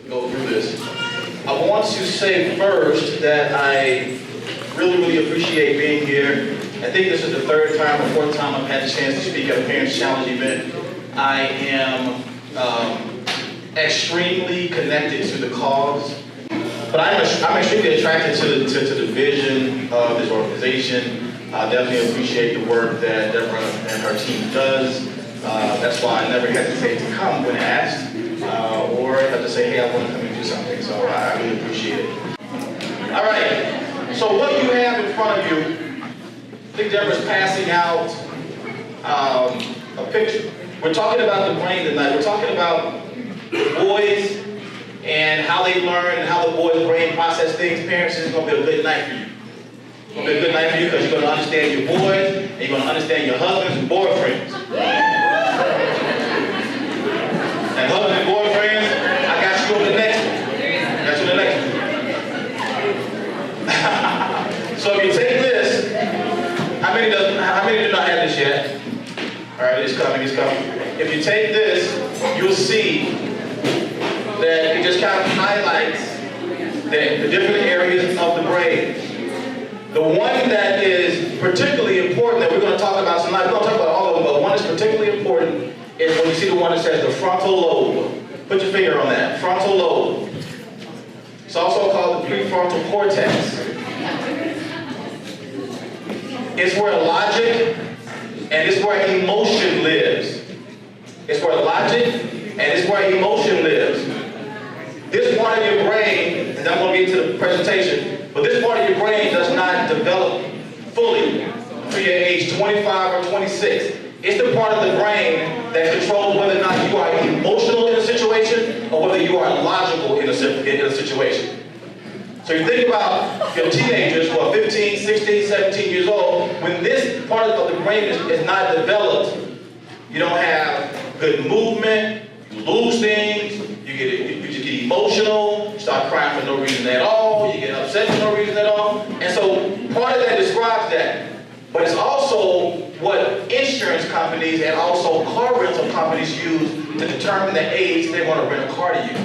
Go through this. I want to say first that I really appreciate being here. I think this is the third time or fourth time I've had a chance to speak at a Parents Challenge event. I am extremely connected to the cause, but I'm extremely attracted to the vision of this organization. I definitely appreciate the work that Deborah and her team does. That's why I never hesitate to come when asked, or have to say, hey, I want to come and do something. So I really appreciate it. All right, so what you have in front of you, I think Deborah's passing out a picture. We're talking about the brain tonight. We're talking about boys and how they learn and how the boys' brain process things. Parents, this is going to be a good night for you. It's going to be a good night for you because you're going to understand your boys and you're going to understand your husbands and boyfriends. And husbands and boyfriends, I got you on the next one. Got you on the next one. So if you take this, how many do not have this yet? All right, it's coming, it's coming. If you take this, you'll see that it just kind of highlights the different areas of the brain. The one that is particularly important that we're going to talk about tonight, we're going to talk about all of them, but one that's particularly important is when you see the one that says the frontal lobe. Put your finger on that, frontal lobe. It's also called the prefrontal cortex. It's where logic and it's where emotion lives. It's where logic and it's where emotion lives. This part of your brain, and I'm going to get to the presentation, but this part of your brain does not develop fully until your age 25 or 26. It's the part of the brain that controls whether or not you are emotional in a situation or whether you are logical in a situation. So you think about your teenagers who are 15, 16, 17 years old, when this part of the brain is not developed, you don't have good movement, you lose things, you just get emotional, you start crying for no reason at all, you get upset for no reason at all. And so part of that describes that. But it's also what insurance companies and also car rental companies use to determine the age they want to rent a car to you.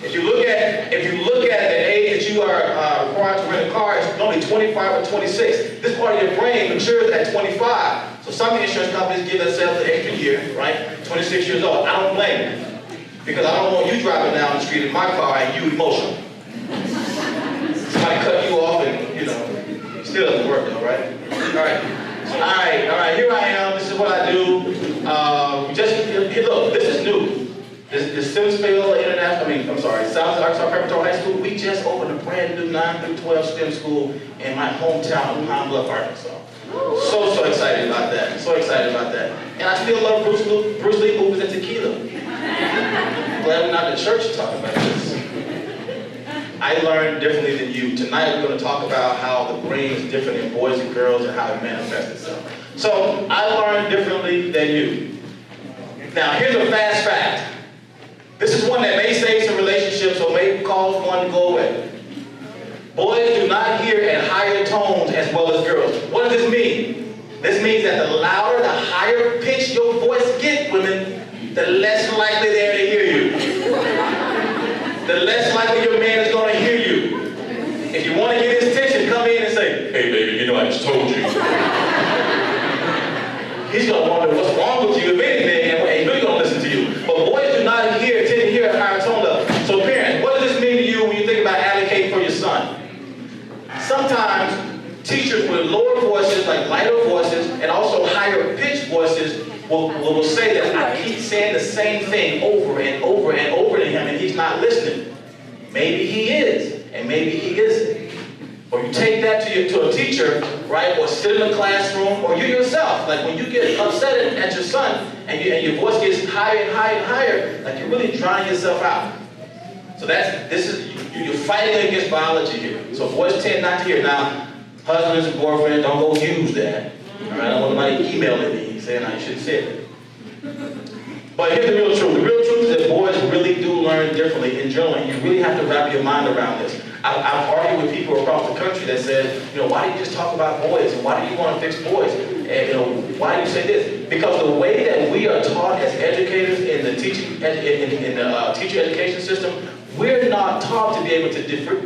If you look at the age that you are required to rent a car, it's only 25 or 26. This part of your brain matures at 25. So some insurance companies give themselves an extra year, right? 26 years old. I don't blame them. Because I don't want you driving down the street in my car and you emotional. Somebody cut you off and, it still doesn't work though, right? All right, here I am. This is what I do. Look, this is new. This Simsville South Arkansas Preparatory High School, we just opened a brand new 9 through 12 STEM school in my hometown of Pine Bluff, Arkansas. So excited about that. So excited about that. And I still love Bruce Lee movies and tequila. I'm glad we're not in church talking about this. I learned differently than you. Tonight we're going to talk about how the brain is different in boys and girls and how it manifests itself. So I learned differently than you. Now here's a fast fact. This is one that may save some relationships or may cause one to go away. Boys do not hear at higher tones as well as girls. What does this mean? This means that the louder, the higher pitch your voice gets, women, the less likely they are to hear you. The less likely your man is going to hear you. If you want to get his attention, come in and say, hey baby, I just told you. He's going to wonder what's wrong with you, if anything, and he's really going to listen to you. But boys do not tend to hear a higher tone level. So parents, what does this mean to you when you think about advocating for your son? Sometimes teachers with lower voices, like lighter voices, and also higher pitched voices will say that I keep saying the same thing over and over and over to him and he's not listening. Maybe he is, and maybe he isn't. Or you take that to a teacher, right, or sit in a classroom, or you yourself, like when you get upset at your son and your voice gets higher and higher and higher, like you're really drowning yourself out. So you're fighting against biology here. So boys tend not to hear. Now, husbands and boyfriends, don't go use that. All right, I don't want nobody emailing me saying I shouldn't say it. But here's the real truth. The real truth is that boys really do learn differently in general, and you really have to wrap your mind around this. I've argued with people across the country that said, why do you just talk about boys, and why do you want to fix boys? And why do you say this? Because the way that we are taught as educators in the teacher education system, we're not taught to be able to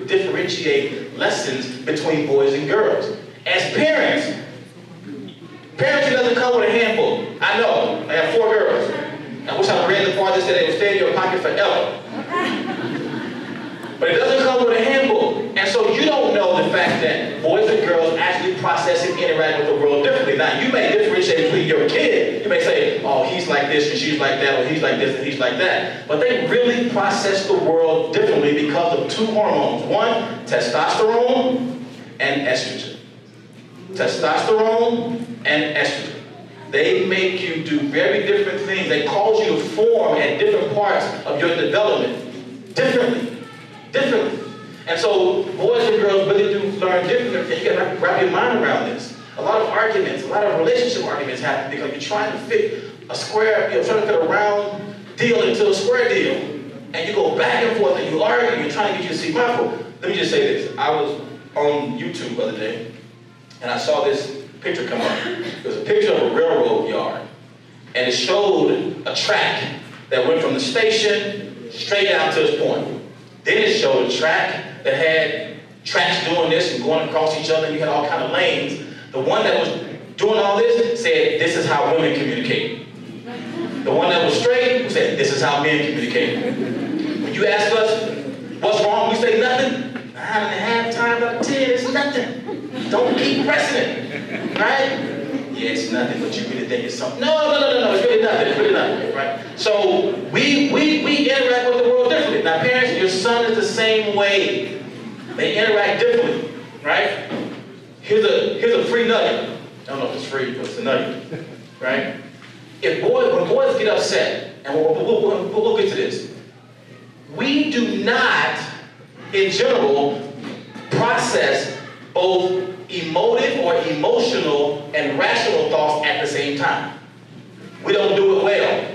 differentiate lessons between boys and girls. As parents who doesn't come with a handbook. I know, I have 4 girls. I wish I read the part that said they would stay in your pocket forever. But it doesn't come with a handbook. And so you don't know the fact that boys and girls actually process and interact with the world differently. Now, you may differentiate between your kid. You may say, oh, he's like this and she's like that, or he's like this and he's like that. But they really process the world differently because of 2 hormones. One, testosterone and estrogen. Testosterone and estrogen. They make you do very different things. They cause you to form at different parts of your development differently. And so boys and girls really do learn differently. And you got to wrap your mind around this. A lot of arguments, a lot of relationship arguments happen because you're trying to fit a square, trying to fit a round deal into a square deal. And you go back and forth and you argue, you're trying to get you to see my point. Let me just say this. I was on YouTube the other day and I saw this picture come up. It was a picture of a railroad yard. And it showed a track that went from the station straight down to this point. Then it showed a track that had tracks doing this and going across each other, and you had all kind of lanes. The one that was doing all this said, this is how women communicate. The one that was straight said, this is how men communicate. When you ask us, what's wrong, we say nothing. 9.5 times out of 10, it's nothing. Don't keep pressing it, right? Yeah, it's nothing, but you really think it's something. No, it's really nothing, right? So we interact with the world differently. Now parents, your son is the same way. They interact differently, right? Here's a free nugget. I don't know if it's free, but it's a nugget, right? When boys get upset, and we'll get to this, we do not, in general, process both emotive or emotional and rational thoughts at the same time. We don't do it well.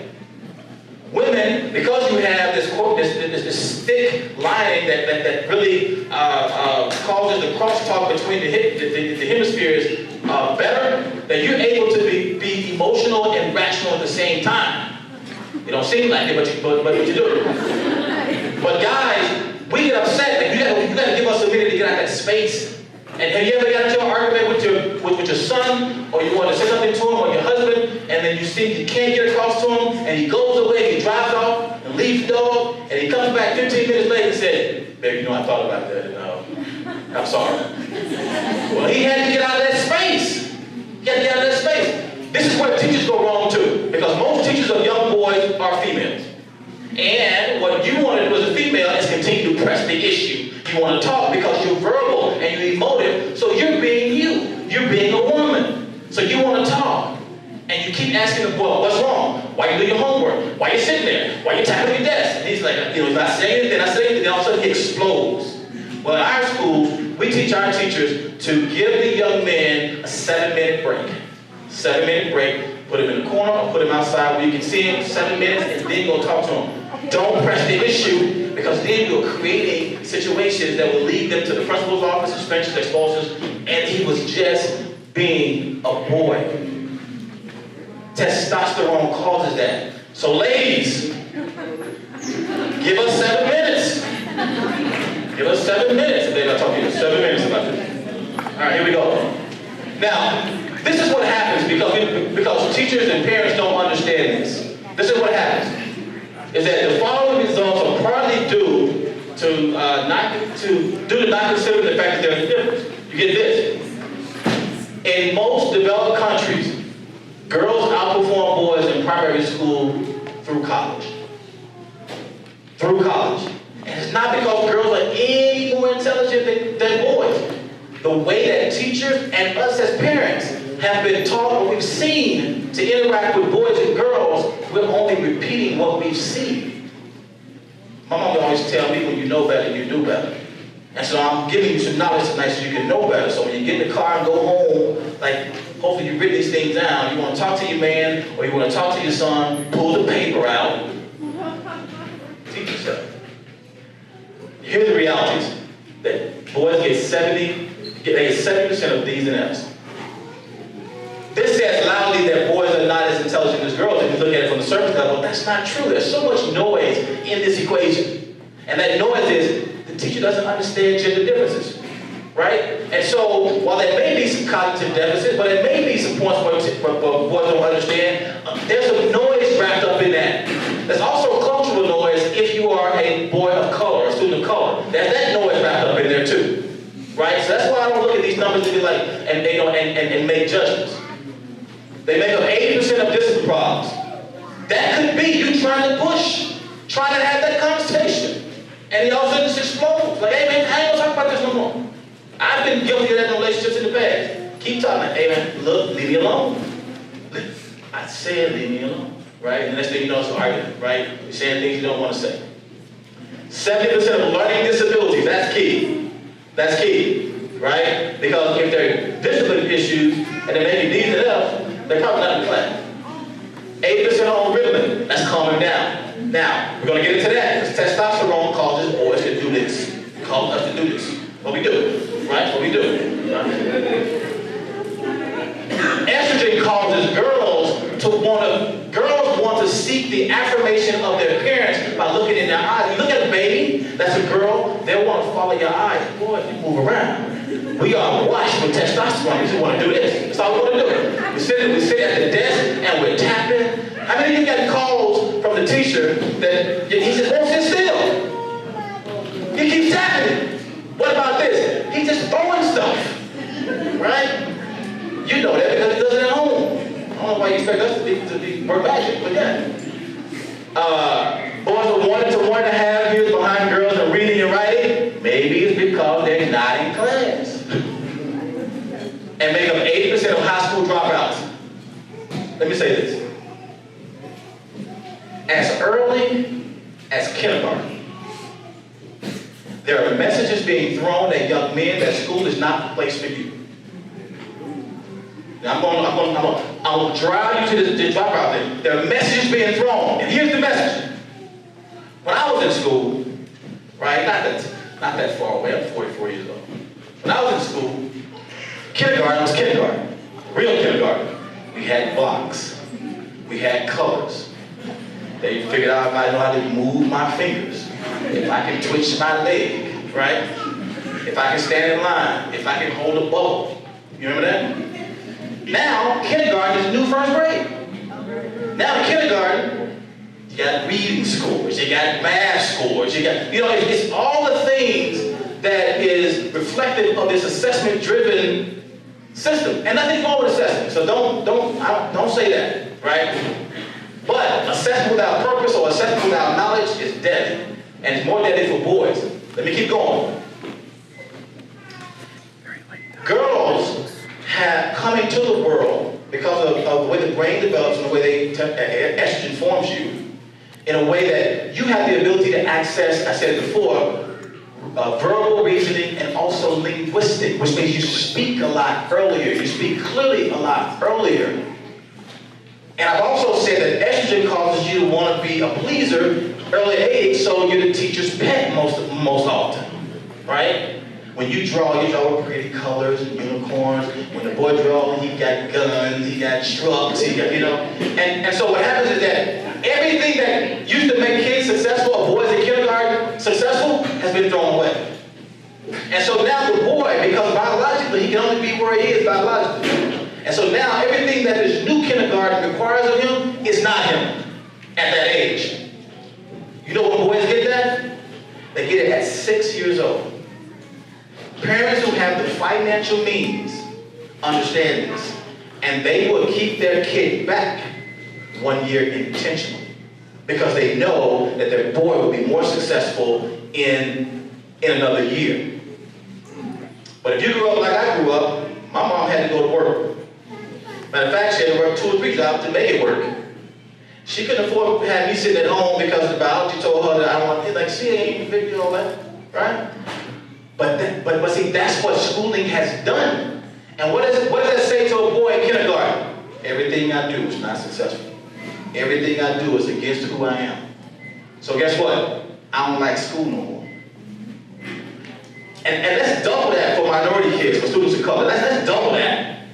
Women, because you have this thick lining that really causes the crosstalk between the hemispheres better, that you're able to be emotional and rational at the same time. It don't seem like it, but you do. But guys, we get upset, and you got to give us a minute to get out of that space. And have you ever got into an argument with your son, or you want to say something to him, or your husband, and then you see you can't get across to him, and he goes away, he drives off, and leaves the dog, and he comes back 15 minutes later and says, baby, I thought about that, and I'm sorry. Well, he had to get out of that space. He had to get out of that space. This is where teachers go wrong too, because most teachers of young boys are females. And what you want to do as a female is continue to press the issue. You want to talk because you're verbal and you're emotive, so you're being you. You're being a woman. So you want to talk. And you keep asking the boy, what's wrong? Why you do your homework? Why you sitting there? Why you tapping your desk? And he's like, if I say anything, then all of a sudden he explodes. Well, in our school, we teach our teachers to give the young men a 7-minute break. 7-minute break. Put him in the corner or put him outside where you can see him 7 minutes, and then go talk to him. Don't press the issue, because then you're creating situations that will lead them to the principal's office, suspensions, expulsions, and he was just being a boy. Testosterone causes that. So ladies, give us 7 minutes. Give us 7 minutes. If they're not talking to you, 7 minutes about this. All right, here we go. Now, this is what happens because teachers and parents don't understand this. This is what happens. Is that the following results are partly due to not considering the fact that there's a difference. You get this. In most developed countries, girls outperform boys in primary school through college. Through college. And it's not because girls are any more intelligent than boys. The way that teachers and us as parents have been taught what we've seen to interact with boys and girls, we're only repeating what we've seen. My mom would always tell me, when you know better, you do better. And so I'm giving you some knowledge tonight so you can know better. So when you get in the car and go home, like, hopefully you've written these things down. You want to talk to your man or you want to talk to your son, pull the paper out. Teach yourself. Here's the realities. That boys get 70% of D's and F's. This says loudly that boys are not as intelligent as girls. If you look at it from the surface level, that's not true. There's so much noise in this equation. And that noise is the teacher doesn't understand gender differences. Right? And so, while there may be some cognitive deficits, but there may be some points where boys don't understand, there's some noise wrapped up in that. There's also cultural noise if you are a boy of color, a student of color. There's that noise wrapped up in there too. Right? So that's why I don't look at these numbers and be like, and make judgments. They make up 80% of discipline problems. That could be you trying to push, trying to have that conversation. And all of a sudden this explodes. Like, hey man, I ain't gonna talk about this no more. I've been guilty of that in relationships in the past. Keep talking. Like, hey man, look, leave me alone. I said leave me alone. Right? And the next thing you know, it's an argument, right? You're saying things you don't want to say. 70% of learning disabilities, that's key. That's key. Right? Because if they're discipline issues and they're making D's and F's, they're probably not in class. 80% on Ritalin, that's calming down. Now, we're going to get into that because testosterone causes boys to do this. It causes us to do this. What we do. Right? What we do. Right? Estrogen causes girls want to seek the affirmation of their parents by looking in their eyes. You look at a baby, that's a girl, they'll want to follow your eyes. Boy, if you move around. We are washed with testosterone. We just want to do this. That's all we want to do. We sit at the desk and we're tapping. How many of you got calls from the teacher that he just won't sit still? He keeps tapping it. What about this? He's just throwing stuff. Right? You know that because he does it at home. I don't know why you expect us to be perfect, but yeah. Boys are 1 to 1.5 years behind girls in reading and writing. Maybe it's because they're not in class. And make up 80% of high school dropouts. Let me say this. As early as kindergarten, there are messages being thrown at young men that school is not the place for you. Now I'm going to drive you to this dropout thing. There are messages being thrown, and here's the message. When I was in school, right, not that far away, I'm 44 years old. When I was in school, kindergarten was kindergarten, real kindergarten. We had blocks, we had colors. They figured out if I know how to move my fingers, if I can twitch my leg, right? If I can stand in line, if I can hold a bubble. You remember that? Now, kindergarten is the new first grade. Now in kindergarten, you got reading scores, you got math scores, you got, it's all the things that is reflective of this assessment-driven system. And nothing's wrong with assessment, so don't say that, right? But assessment without purpose or assessment without knowledge is deadly. And it's more deadly for boys. Let me keep going. Girls have coming to the world because of the way the brain develops and the way estrogen forms you, in a way that you have the ability to access, I said before, verbal reasoning and also linguistic, which means you speak a lot earlier, you speak clearly a lot earlier. And I've also said that estrogen causes you to want to be a pleaser early age, so you're the teacher's pet most often, right? When you draw with pretty colors and unicorns. When the boy draws, he got guns, he got trucks, he got, And so what happens is that everything that used to make kids successful, or boys in kindergarten successful, has been thrown away. And so now the boy, because biologically, he can only be where he is biologically. And so now everything that this new kindergarten requires of him is not him at that age. You know when boys get that? They get it at 6 years old. Parents who have the financial means understand this, and they will keep their kid back 1 year intentionally because they know that their boy will be more successful in another year. But if you grew up like I grew up, my mom had to go to work. Matter of fact, she had to work 2 or 3 jobs to make it work. She couldn't afford to have me sitting at home because the biology told her that I don't want to, like, she ain't big deal, all that, right? But see, that's what schooling has done. And what does that say to a boy in kindergarten? Everything I do is not successful. Everything I do is against who I am. So guess what? I don't like school no more. And let's double that for minority kids, for students of color. Let's double that.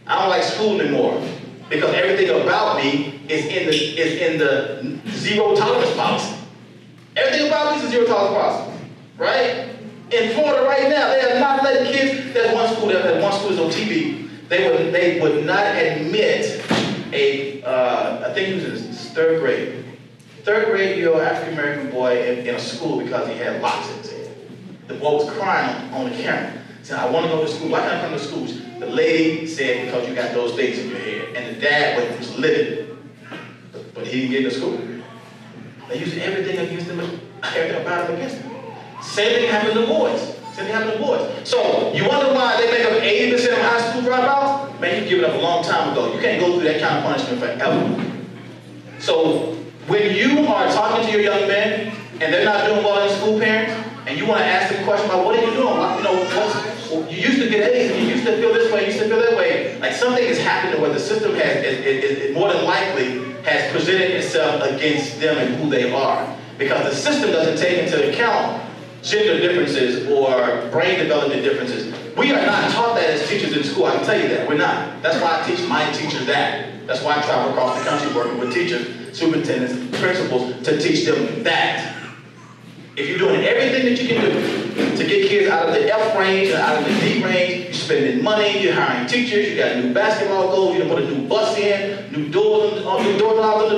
I don't like school anymore because everything about me is in the zero tolerance policy. Everything about me is a zero tolerance policy, right? In Florida right now, they are not letting kids. There's one school is on TV. They would not admit I think he was in his third grade. Third grade year African American boy in a school because he had locks in his head. The boy was crying on the camera. He said, I want to go to school. Why can't I come to school? The lady said, because you got those things in your head. And the dad was livid. But he didn't get into school. They used everything against him, everything about him against him. Same thing happened to boys. Same thing happened to boys. So, you wonder why they make up 80% of high school dropouts? Man, you give it up a long time ago. You can't go through that kind of punishment forever. So, when you are talking to your young men, and they're not doing well in school, parents, and you want to ask them a question about what are you doing? You used to get A's, and you used to feel this way, you used to feel that way. Like something is happening where the system is more than likely has presented itself against them and who they are. Because the system doesn't take into account gender differences or brain development differences. We are not taught that as teachers in school, I can tell you that. We're not. That's why I teach my teachers that. That's why I travel across the country working with teachers, superintendents, principals to teach them that. If you're doing everything that you can do to get kids out of the F range and out of the D range, you're spending money, you're hiring teachers, you got new basketball goals, you put a new bus in, new doors on the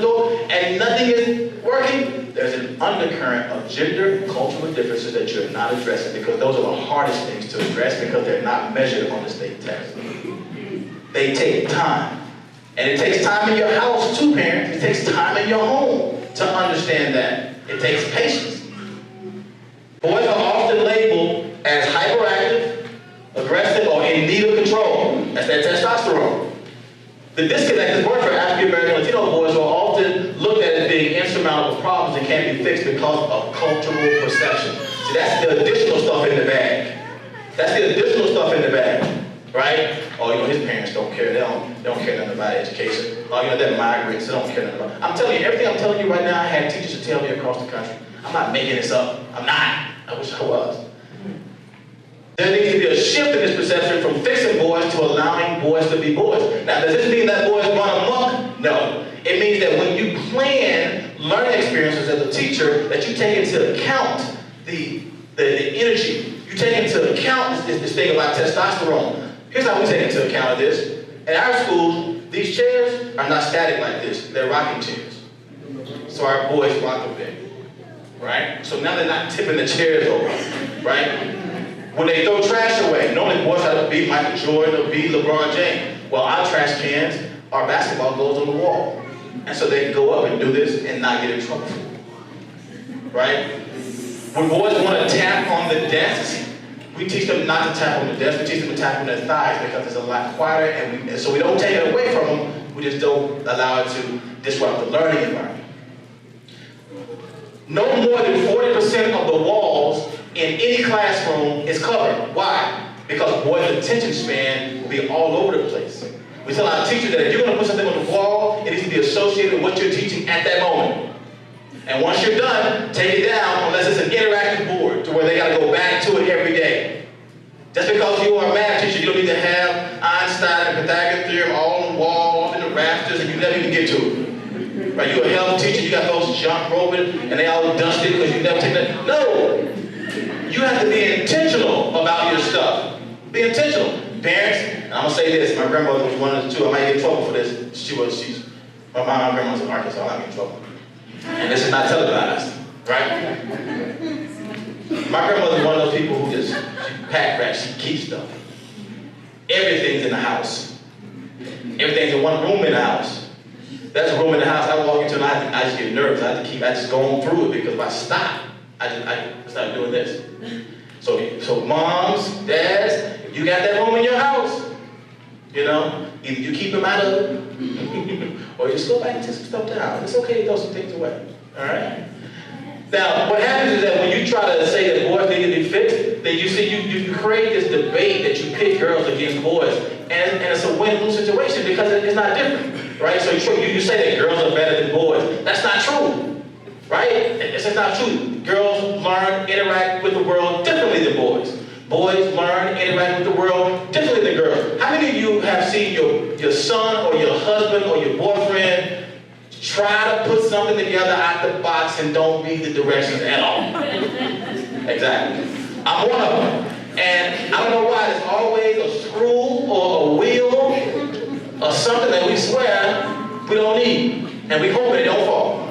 door, and nothing is working, there's an undercurrent of gender cultural differences that you're not addressing because those are the hardest things to address because they're not measured on the state test. They take time. And it takes time in your house too, parents. It takes time in your home to understand that. It takes patience. Boys are often labeled as hyperactive, aggressive, or in need of control. That's that testosterone. The disconnect is worse for African American Latino boys who are often looked at as being insurmountable problems and can't be fixed because of cultural perception. See, that's the additional stuff in the bag. That's the additional stuff in the bag, right? Oh, his parents don't care. They don't care nothing about education. Oh, they're migrants. They don't care nothing about. I'm telling you, everything I'm telling you right now, I had teachers to tell me across the country. I'm not making this up. I'm not. I wish I was. There needs to be a shift in this perception from fixing boys to allowing boys to be boys. Now, does this mean that boys run amok? No. It means that when you plan learning experiences as a teacher, that you take into account the energy. You take into account this thing about testosterone. Here's how we take into account of this. In our schools, these chairs are not static like this. They're rocking chairs. So our boys rock a bit. Right? So now they're not tipping the chairs over, right? When they throw trash away, normally boys have to be Michael Jordan or be LeBron James. Well, our trash cans, our basketball goes on the wall. And so they can go up and do this and not get in trouble. Right? When boys want to tap on the desks, we teach them not to tap on the desk, we teach them to tap on their thighs because it's a lot quieter and so we don't take it away from them, we just don't allow it to disrupt the learning environment. No more than 40% of the walls in any classroom is covered. Why? Because boys' attention span will be all over the place. We tell our teachers that if you're going to put something on the wall, it needs to be associated with what you're teaching at that moment. And once you're done, take it down unless it's an interactive board to where they got to go back to it every day. Just because you are a math teacher, you don't need to have Einstein and Pythagorean theorem all on the wall, all in the rafters, and you never even get to it. Right? You're a health teacher, you got those junk roping, and they all dusted because you never take that. No! You have to be intentional about your stuff. Be intentional. Parents, and I'm going to say this, my grandmother was one of the two, I might get in trouble for this. My grandma was in Arkansas, I might get in trouble. And this is not televised, right? My grandmother's one of those people who just, she pack rats, she keeps stuff. Everything's in the house. Everything's in one room in the house. That's a room in the house I walk into and I just get nervous. I just go on through it because if I stop, I start doing this. So moms, dads, you got that room in your house. Either you keep them out of it, or you just go back and take some stuff down. It's okay to throw some things away, all right? Now, what happens is that when you try to say that boys need to be fixed, that you see, you create this debate that you pit girls against boys, and it's a win-lose situation because it's not different, right? So you say that girls are better than boys. That's not true, right? It's just not true. Girls learn, interact with the world differently than boys. Boys learn, interact with the world differently than girls. How many of you have seen your son or your husband or your boyfriend try to put something together out the box and don't read the directions at all? Exactly. I'm one of them. And I don't know why there's always a screw or a wheel or something that we swear we don't need. And we hope it don't fall.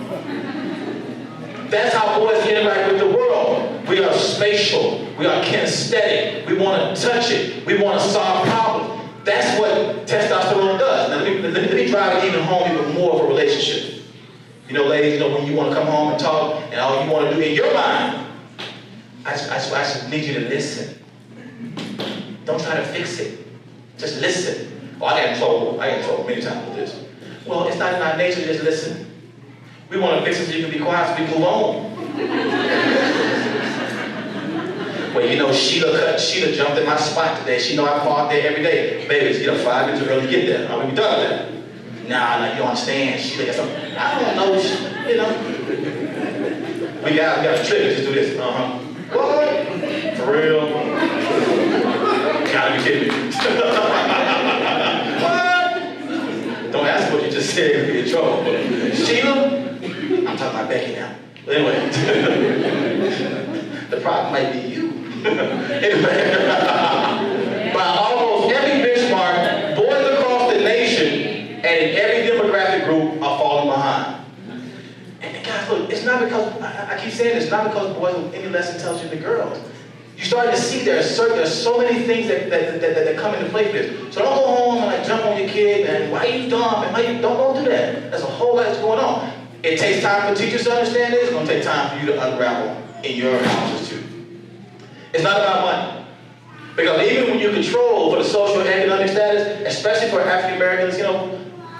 That's how boys interact with the world. We are spatial. We are kinesthetic. We want to touch it. We want to solve problems. That's what testosterone does. Now, let me drive it even home even more of a relationship. You know, ladies, you know, when you want to come home and talk, and all you want to do in your mind, I just need you to listen. Don't try to fix it. Just listen. Oh, I got in trouble many times with this. Well, it's not in our nature to just listen. We want to fix it so you can be quiet so we move on. Well, you know, Sheila jumped in my spot today. She know I park there every day. Baby, it's 5 minutes early to get there. Are we done with that? Nah, you don't understand. Sheila got something. I don't know, you know. We got a trick. Just do this. What? For real? Gotta be kidding me. What? Don't ask what you just said. You'll be in trouble. Sheila? I'm talking about Becky now. But anyway. The problem might be you. Anyway. By almost every benchmark, boys across the nation and in every demographic group are falling behind. And guys, look, it's not because, I keep saying it's not because boys are any less intelligent than girls. You start to see there's so many things that come into play for this. So don't go home and like jump on your kid and why are you dumb and why you don't do that. There's a whole lot that's going on. It takes time for teachers to understand this. It's going to take time for you to unravel in your houses too. It's not about money. Because even when you control for the social and economic status, especially for African Americans, you know,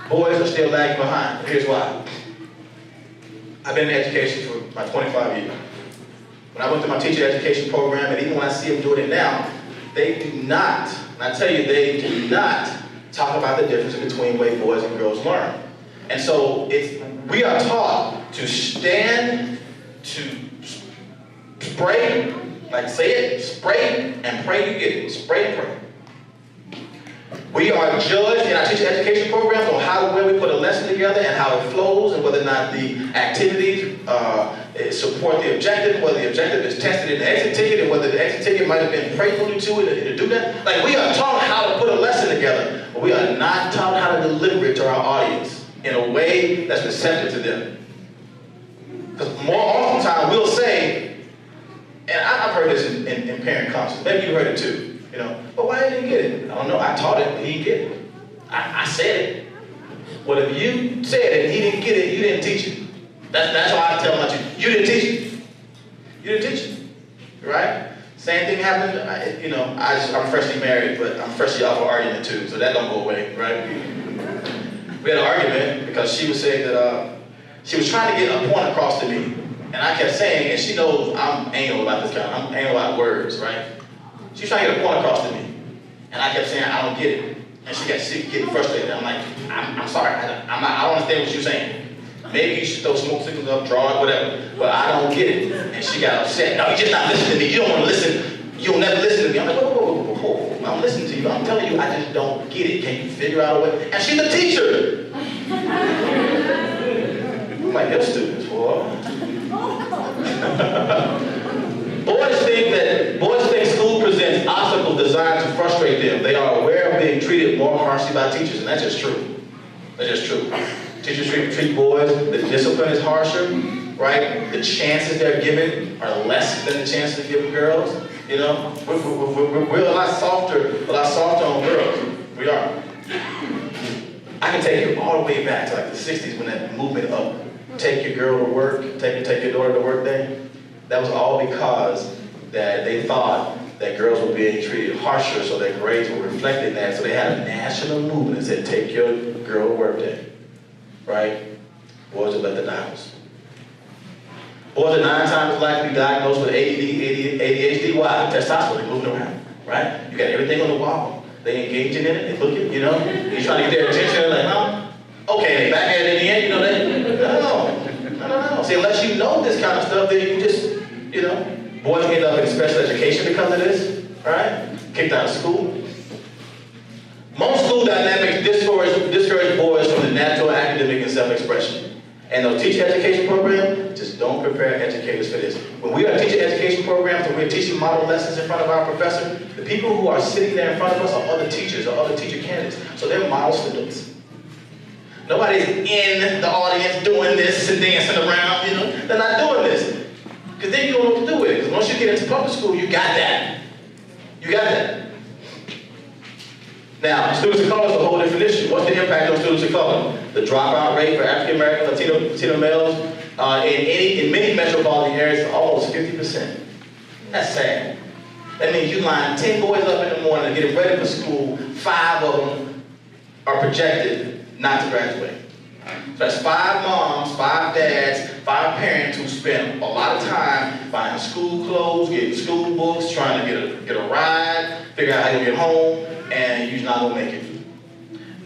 boys are still lagging behind. Here's why. I've been in education for about 25 years. When I went through my teacher education program, and even when I see them doing it now, they do not, and I tell you, they do not talk about the difference between the way boys and girls learn. And so we are taught to stand, to spray, like say it, spray and pray you get it. Spray and pray. We are judged in our teacher education programs on how where we put a lesson together and how it flows and whether or not the activities support the objective, whether the objective is tested in the exit ticket and whether the exit ticket might have been prelude to it to do that. Like we are taught how to put a lesson together, but we are not taught how to deliver it to our audience in a way that's receptive to them. Because more often times we'll say, and I've heard this in parent conferences, maybe you've heard it too. You know, but why didn't he get it? I don't know. I taught it, but he didn't get it. I said it. Well, if you said it and he didn't get it, you didn't teach it. That's why I tell my children, you didn't teach it. You didn't teach it, right? Same thing happened. I'm freshly married, but I'm freshly off an argument too, so that don't go away, right? We had an argument because she was saying that she was trying to get a point across to me, and I kept saying, and she knows I'm anal about this kind. I'm anal about words, right? She was trying to get a point across to me. And I kept saying, I don't get it. And she kept getting frustrated. I'm like, I'm sorry, I don't understand what you're saying. Maybe you should throw smoke signals up, draw it, whatever. But I don't get it. And she got upset. No, you're just not listening to me. You don't want to listen. You'll never listen to me. I'm like, whoa. I'm listening to you. I'm telling you, I just don't get it. Can you figure out a way? And she's a teacher. I'm like, your students, boy. Boys think school presents obstacles designed to frustrate them. They are aware of being treated more harshly by teachers, and that's just true. That's just true. Teachers treat boys, the discipline is harsher, right? The chances they're given are less than the chances given girls. You know, we're a lot softer on girls. We are. I can take you all the way back to like the 60s when that movement of take your girl to work, take your daughter to work day. That was all because that they thought that girls were being treated harsher, so their grades were reflecting that. So they had a national movement that said, take your girl to work day, right? Boys are better dials. Boys are 9 times likely diagnosed with ADHD why? Testosterone, they're moving around, right? You got everything on the wall. They engaging in it, they looking, you know? You trying to get their attention, they're like, huh? Okay, they back at it in the end, you know that? No. See, unless you know this kind of stuff, then you just, you know, boys end up in special education because of this, right? Kicked out of school. Most school dynamics discourage boys from the natural academic and self-expression. And those teacher education programs just don't prepare educators for this. When we are teaching education programs and we're teaching model lessons in front of our professor, the people who are sitting there in front of us are other teachers or other teacher candidates. So they're model students. Nobody's in the audience doing this and dancing around, you know. They're not doing this. Because then you don't know what to do with it. Because once you get into public school, you got that. You got that. Now, students of color is a whole different issue. What's the impact on students of color? The dropout rate for African American, Latino males in many metropolitan areas is almost 50%. That's sad. That means you line 10 boys up in the morning to get them ready for school, 5 of them are projected not to graduate. So that's 5 moms, 5 dads, 5 parents who spend a lot of time buying school clothes, getting school books, trying to get a ride, figure out how to get home, and you're not gonna make it.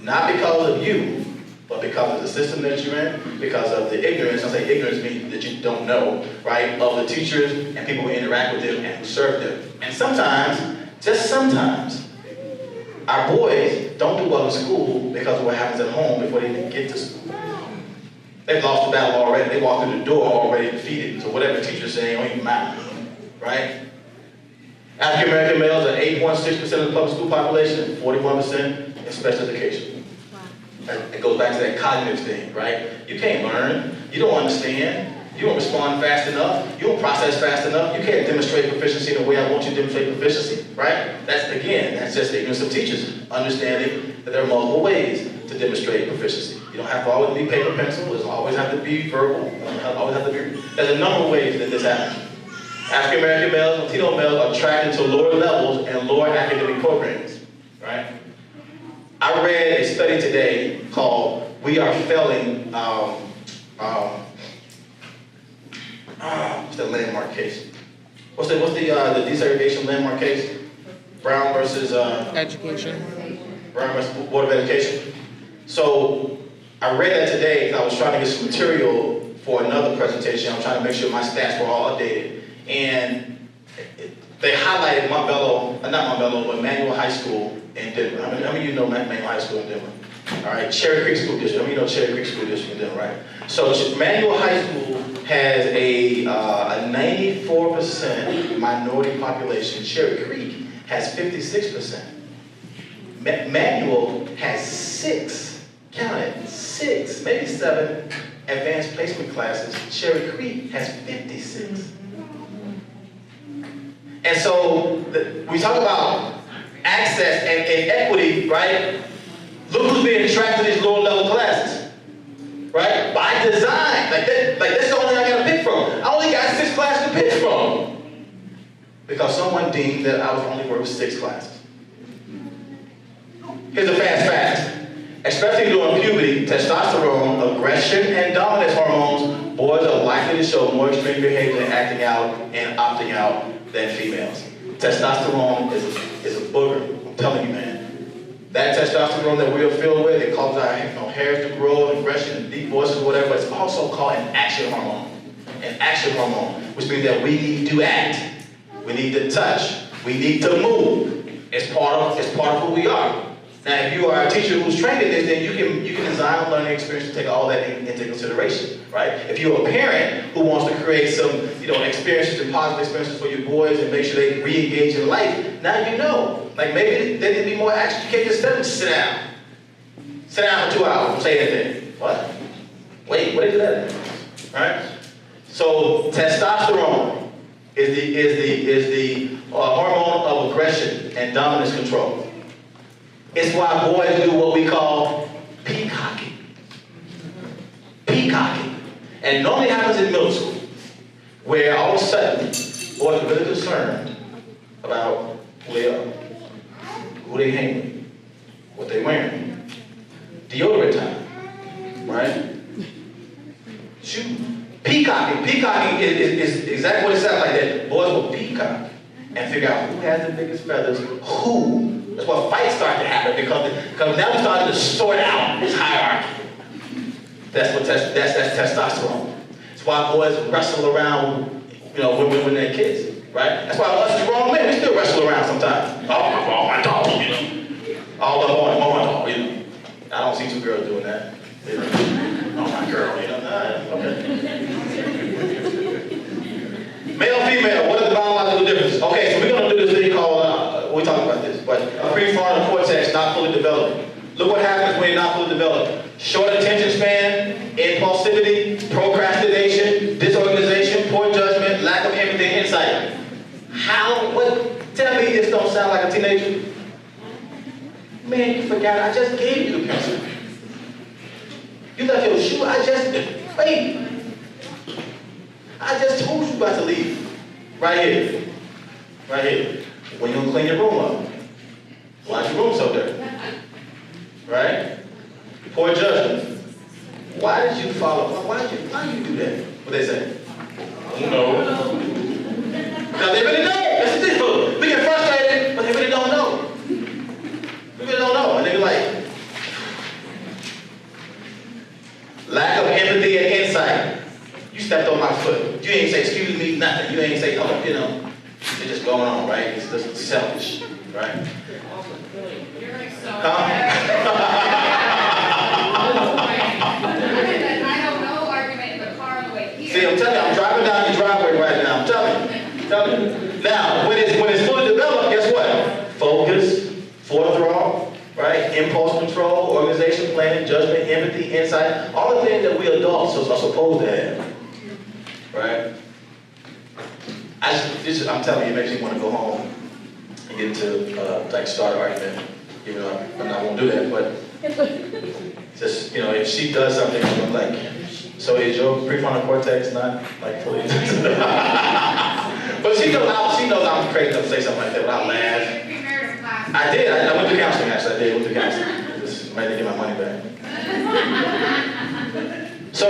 Not because of you, but because of the system that you're in, because of the ignorance. I say ignorance means that you don't know, right? Of the teachers and people who interact with them and who serve them. And sometimes, just sometimes, our boys don't do well in school because of what happens at home before they even get to school. They've lost the battle already. They walk through the door already defeated. So whatever the teacher's saying don't even matter, right? African American males are 8.6% of the public school population, 41% in special education. Wow. It goes back to that cognitive thing, right? You can't learn. You don't understand. You don't respond fast enough. You don't process fast enough. You can't demonstrate proficiency in the way I want you to demonstrate proficiency, right? That's just the ignorance of teachers, understanding that there are multiple ways to demonstrate proficiency. You don't have to always be paper pencil. It doesn't always have to be verbal. There's a number of ways that this happens. African American males, Latino males are attracted to lower levels and lower academic programs, right? I read a study today called "We Are Failing." What's the landmark case? What's the desegregation landmark case? Brown versus Education. Brown versus Board of Education. So I read that today because I was trying to get some material for another presentation. I'm trying to make sure my stats were all updated. And they highlighted but Manual High School in Denver. How many of you know Manual High School in Denver? All right, Cherry Creek School District. How many of you know Cherry Creek School District in Denver, right? So Manual High School has a 94% minority population. Cherry Creek has 56%. Manual has 6, count it, 6, maybe 7 advanced placement classes. Cherry Creek has 56. And so we talk about access and equity, right? Look who's being attracted to these lower level classes, right? By design, like that's the only thing I got to pick from. I only got 6 classes to pick from because someone deemed that I was only worth 6 classes. Here's a fast fact. Especially during puberty, testosterone, aggression, and dominance hormones, boys are likely to show more extreme behavior in acting out and opting out than females. Testosterone is a booger. I'm telling you, man. That testosterone that we are filled with, it causes our hairs to grow, and aggression, and deep voices, whatever. But it's also called an action hormone. An action hormone, which means that we need to act, we need to touch, we need to move. It's part of who we are. Now, if you are a teacher who's trained in this, then you can design a learning experience to take all that into consideration, right? If you're a parent who wants to create some, experiences and positive experiences for your boys and make sure they re-engage in life, now you know. Like maybe they need to be more action. You can't just tell them to sit down. Sit down for 2 hours, don't say anything. What? Wait, what is that? Right? So testosterone is the hormone of aggression and dominance control. It's why boys do what we call peacocking. Peacocking. And it normally happens in middle school, where all of a sudden, boys are really concerned about who they are, who they hang with, what they're wearing. Deodorant time, right? Shoot. Peacocking. Peacocking is exactly what it sounds like. That boys will peacock. and figure out who has the biggest feathers, who. That's why fights start to happen, because now we're starting to sort out this hierarchy. That's testosterone. That's why boys wrestle around, when they're kids, right? That's why us grown men, we still wrestle around sometimes. Oh, my dog, all up on my dog, I don't see two girls doing that. Oh, my girl, okay. Male, female, what are the biological differences? Okay, so we're going to do this thing called, we talked about this, but prefrontal cortex not fully developed. Look what happens when you're not fully developed. Short attention span, impulsivity, procrastination, disorganization, poor judgment, lack of empathy, and insight. Tell me this don't sound like a teenager? Man, you forgot, I just gave you the pencil. You left your shoe, wait. I just told you about to leave. Right here. Right here. When you gonna clean your room up? Why is your room so dirty? Right? Poor judgment. Why did you follow? Why did you do that? What they say? No. Now they really don't. That's the thing. We get frustrated, but they really don't know. We really don't know. And they be like, lack of empathy and insight. You stepped on my foot. You ain't say, excuse me, nothing. You ain't say, oh, it's just going on, right? It's just selfish, right? Huh? I don't know argument in the car on the way here. See, I'm telling you, I'm driving down your driveway right now. I'm telling you. Now, when it's fully developed, guess what? Focus, forethought, right? Impulse control, organization, planning, judgment, empathy, insight, all the things that we adults are supposed to have. Right? I'm telling you, it makes me want to go home and get into start an argument. Even though I won't do that, but just if she does something, I'm like, so is your prefrontal cortex not like fully? But she knows I'm crazy enough to say something like that without laugh. I did. I went to counseling actually. I went to counseling. Just ready to get my money back. So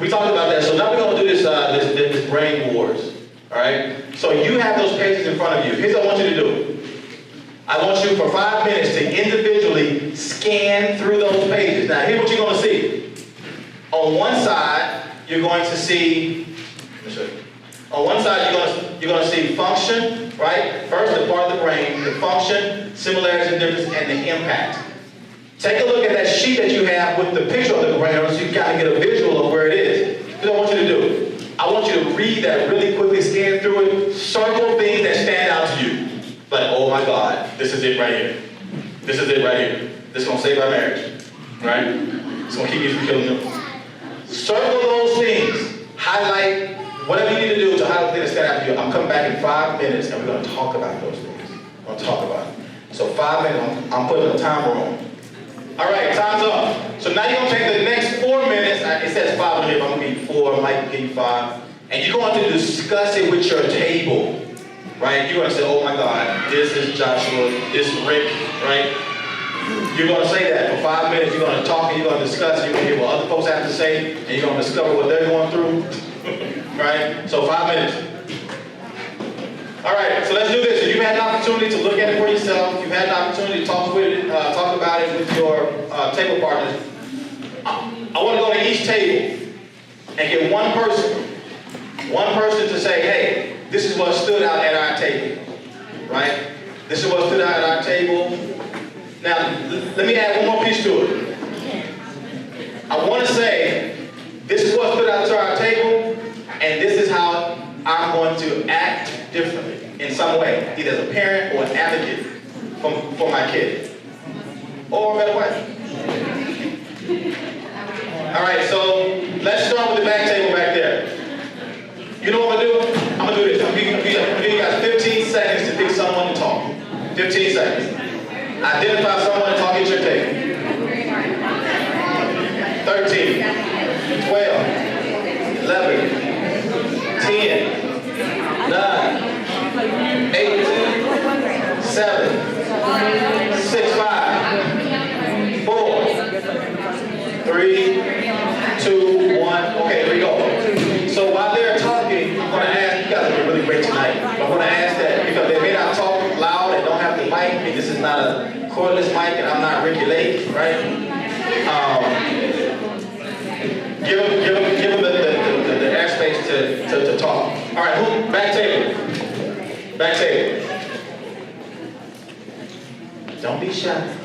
we talked about that. So now we're going to do this brain wars. All right. So you have those pages in front of you. Here's what I want you to do. I want you for 5 minutes to individually scan through those pages. Now here's what you're going to see. On one side, you're going to see. Let me show you. On one side, you're going to see function. Right. First, the part of the brain, the function, similarities and differences, and the impact. Take a look at that sheet that you have with the picture of the brain so you kind of get a visual of where it is. Here's what I want you to do. I want you to read that really quickly, scan through it, circle things that stand out to you. Like, oh my God, this is it right here. This is it right here. This is going to save our marriage. Right? It's going to keep you from killing them. Circle those things. Highlight whatever you need to do to highlight things that stand out to you. I'm coming back in 5 minutes and we're going to talk about those things. We're going to talk about it. So 5 minutes, I'm putting a timer on. All right, time's up. So now you're going to take the next 4 minutes. It says 5 on here, but I'm going to give you 4. I might give you 5. And you're going to discuss it with your table. Right? You're going to say, oh my God, this is Joshua, this is Rick, right? You're going to say that for 5 minutes. You're going to talk and you're going to discuss. You're going to hear what other folks have to say. And you're going to discover what they're going through. Right? So 5 minutes. All right, so let's do this. So you've had an opportunity to look at it for yourself. You've had an opportunity to talk about it with your table partners. I want to go to each table and get one person to say, hey, this is what stood out at our table, right? This is what stood out at our table. Now, let me add one more piece to it. I want to say, this is what stood out to our table, and this is how I'm going to act differently in some way, either as a parent or an advocate for my kid, or a better way. All right, so let's start with the back table back there. You know what I'm going to do? I'm going to do this. I'm going to give you guys 15 seconds to pick someone to talk. 15 seconds. Identify someone to talk at your table. 13, 12, 11, 10, 9, 8, 7, 6, 5, 4, 3, 2, 1. Okay, here we go. So while they're talking, I'm going to ask, you guys are really great tonight. I'm going to ask that because cordless mic, and I'm not Ricky Lake, right? Give him the airspace to talk. All right, who? Back table. Back table. Don't be shy.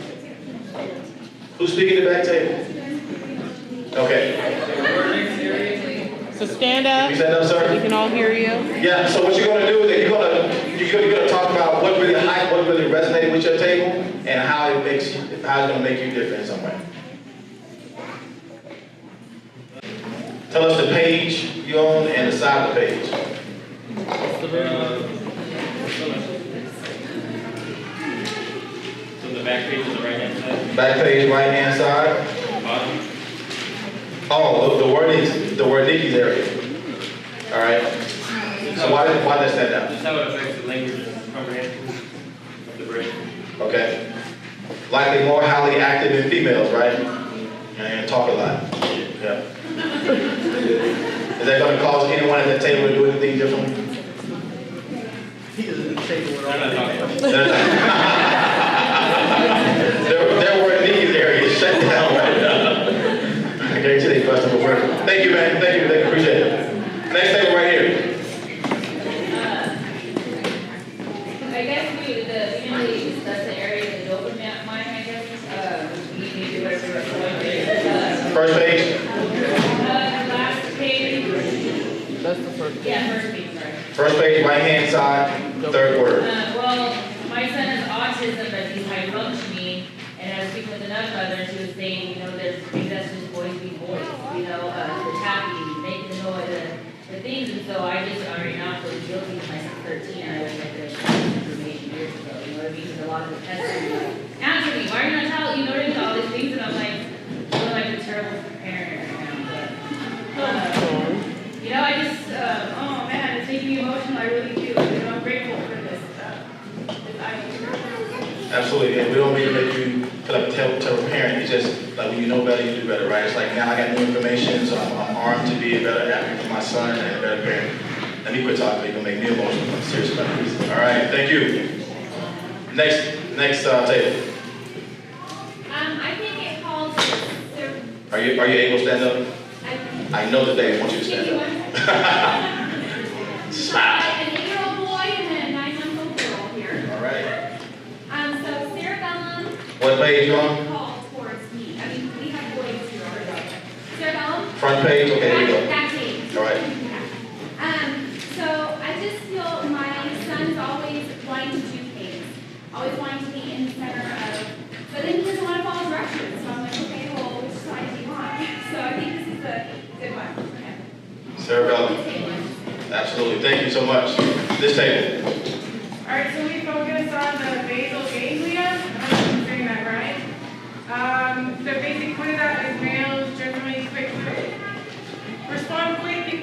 Who's speaking to back table? Okay. So stand Can up. you stand up, sir? We can all hear you. Yeah. So what you're gonna do is that you're gonna talk about what really resonated with your table and how it's gonna make you different in some way. Tell us the page you're on and the side of the page. So the back page on the right hand side, Back page, right hand side. bottom. Oh, the word Nikki's area. All right. So why does that down? Just how it affects the language and comprehension of the brain. Okay. Likely more highly active in females, right? And talk a lot. Yeah. Is that going to cause anyone at the table to do anything differently? I'm not talking about it. Their word Nikki's area is shut down right now. I guarantee they busted for work. Thank you, man. Thank you. Appreciate it. Next table right here. I guess we didn't really discuss the area of the dopamine, I guess. We need to do whatever we're going with. First page. Last page. That's the first. Yeah, first page, sorry. First page, right hand side, third word. Well, my son has autism, but he's high functioning, and I was speaking with another mother, and she was saying, maybe that's just boys being boys, the tapping, making the noise, the things, and so I just already now feel guilty because my son's 13, and I wish I could have shared this information years ago, you know what I mean? Because a lot of the tests are like, answer me, why are you not telling, you know what I mean, all these things, and I'm like, I feel like a terrible parent right now, but, I just, oh man, it's making me emotional, I really do, I'm grateful for this, Absolutely, and we don't mean to make you feel like a terrible parent. It's just like when you know better, you do better, right? It's like now I got new information, so I'm armed to be a better advocate for my son and a better parent. Let me quit talking, you're gonna make me emotional. I'm serious about this. All right, thank you. Next table. I think it calls there. Are you able to stand up? I know that they want you to stand up. Smile. An 8-year-old boy and a 9-month-old girl here. All right. So cerebellum What page you on? called towards me. I mean, we have boys here already. Cerebellum. Front page. Okay, here you go. Back page. All right. So I just feel my son is always wanting to do things, always wanting to be in the center of, but then he doesn't want to follow directions. So I'm like, okay, well, which side do you want? So I think this is a good one for him. Cerebellum. Absolutely. Thank you so much. This table. All right, so we focus on the basal ganglia. I'm saying that right. The basic point of that is males generally respond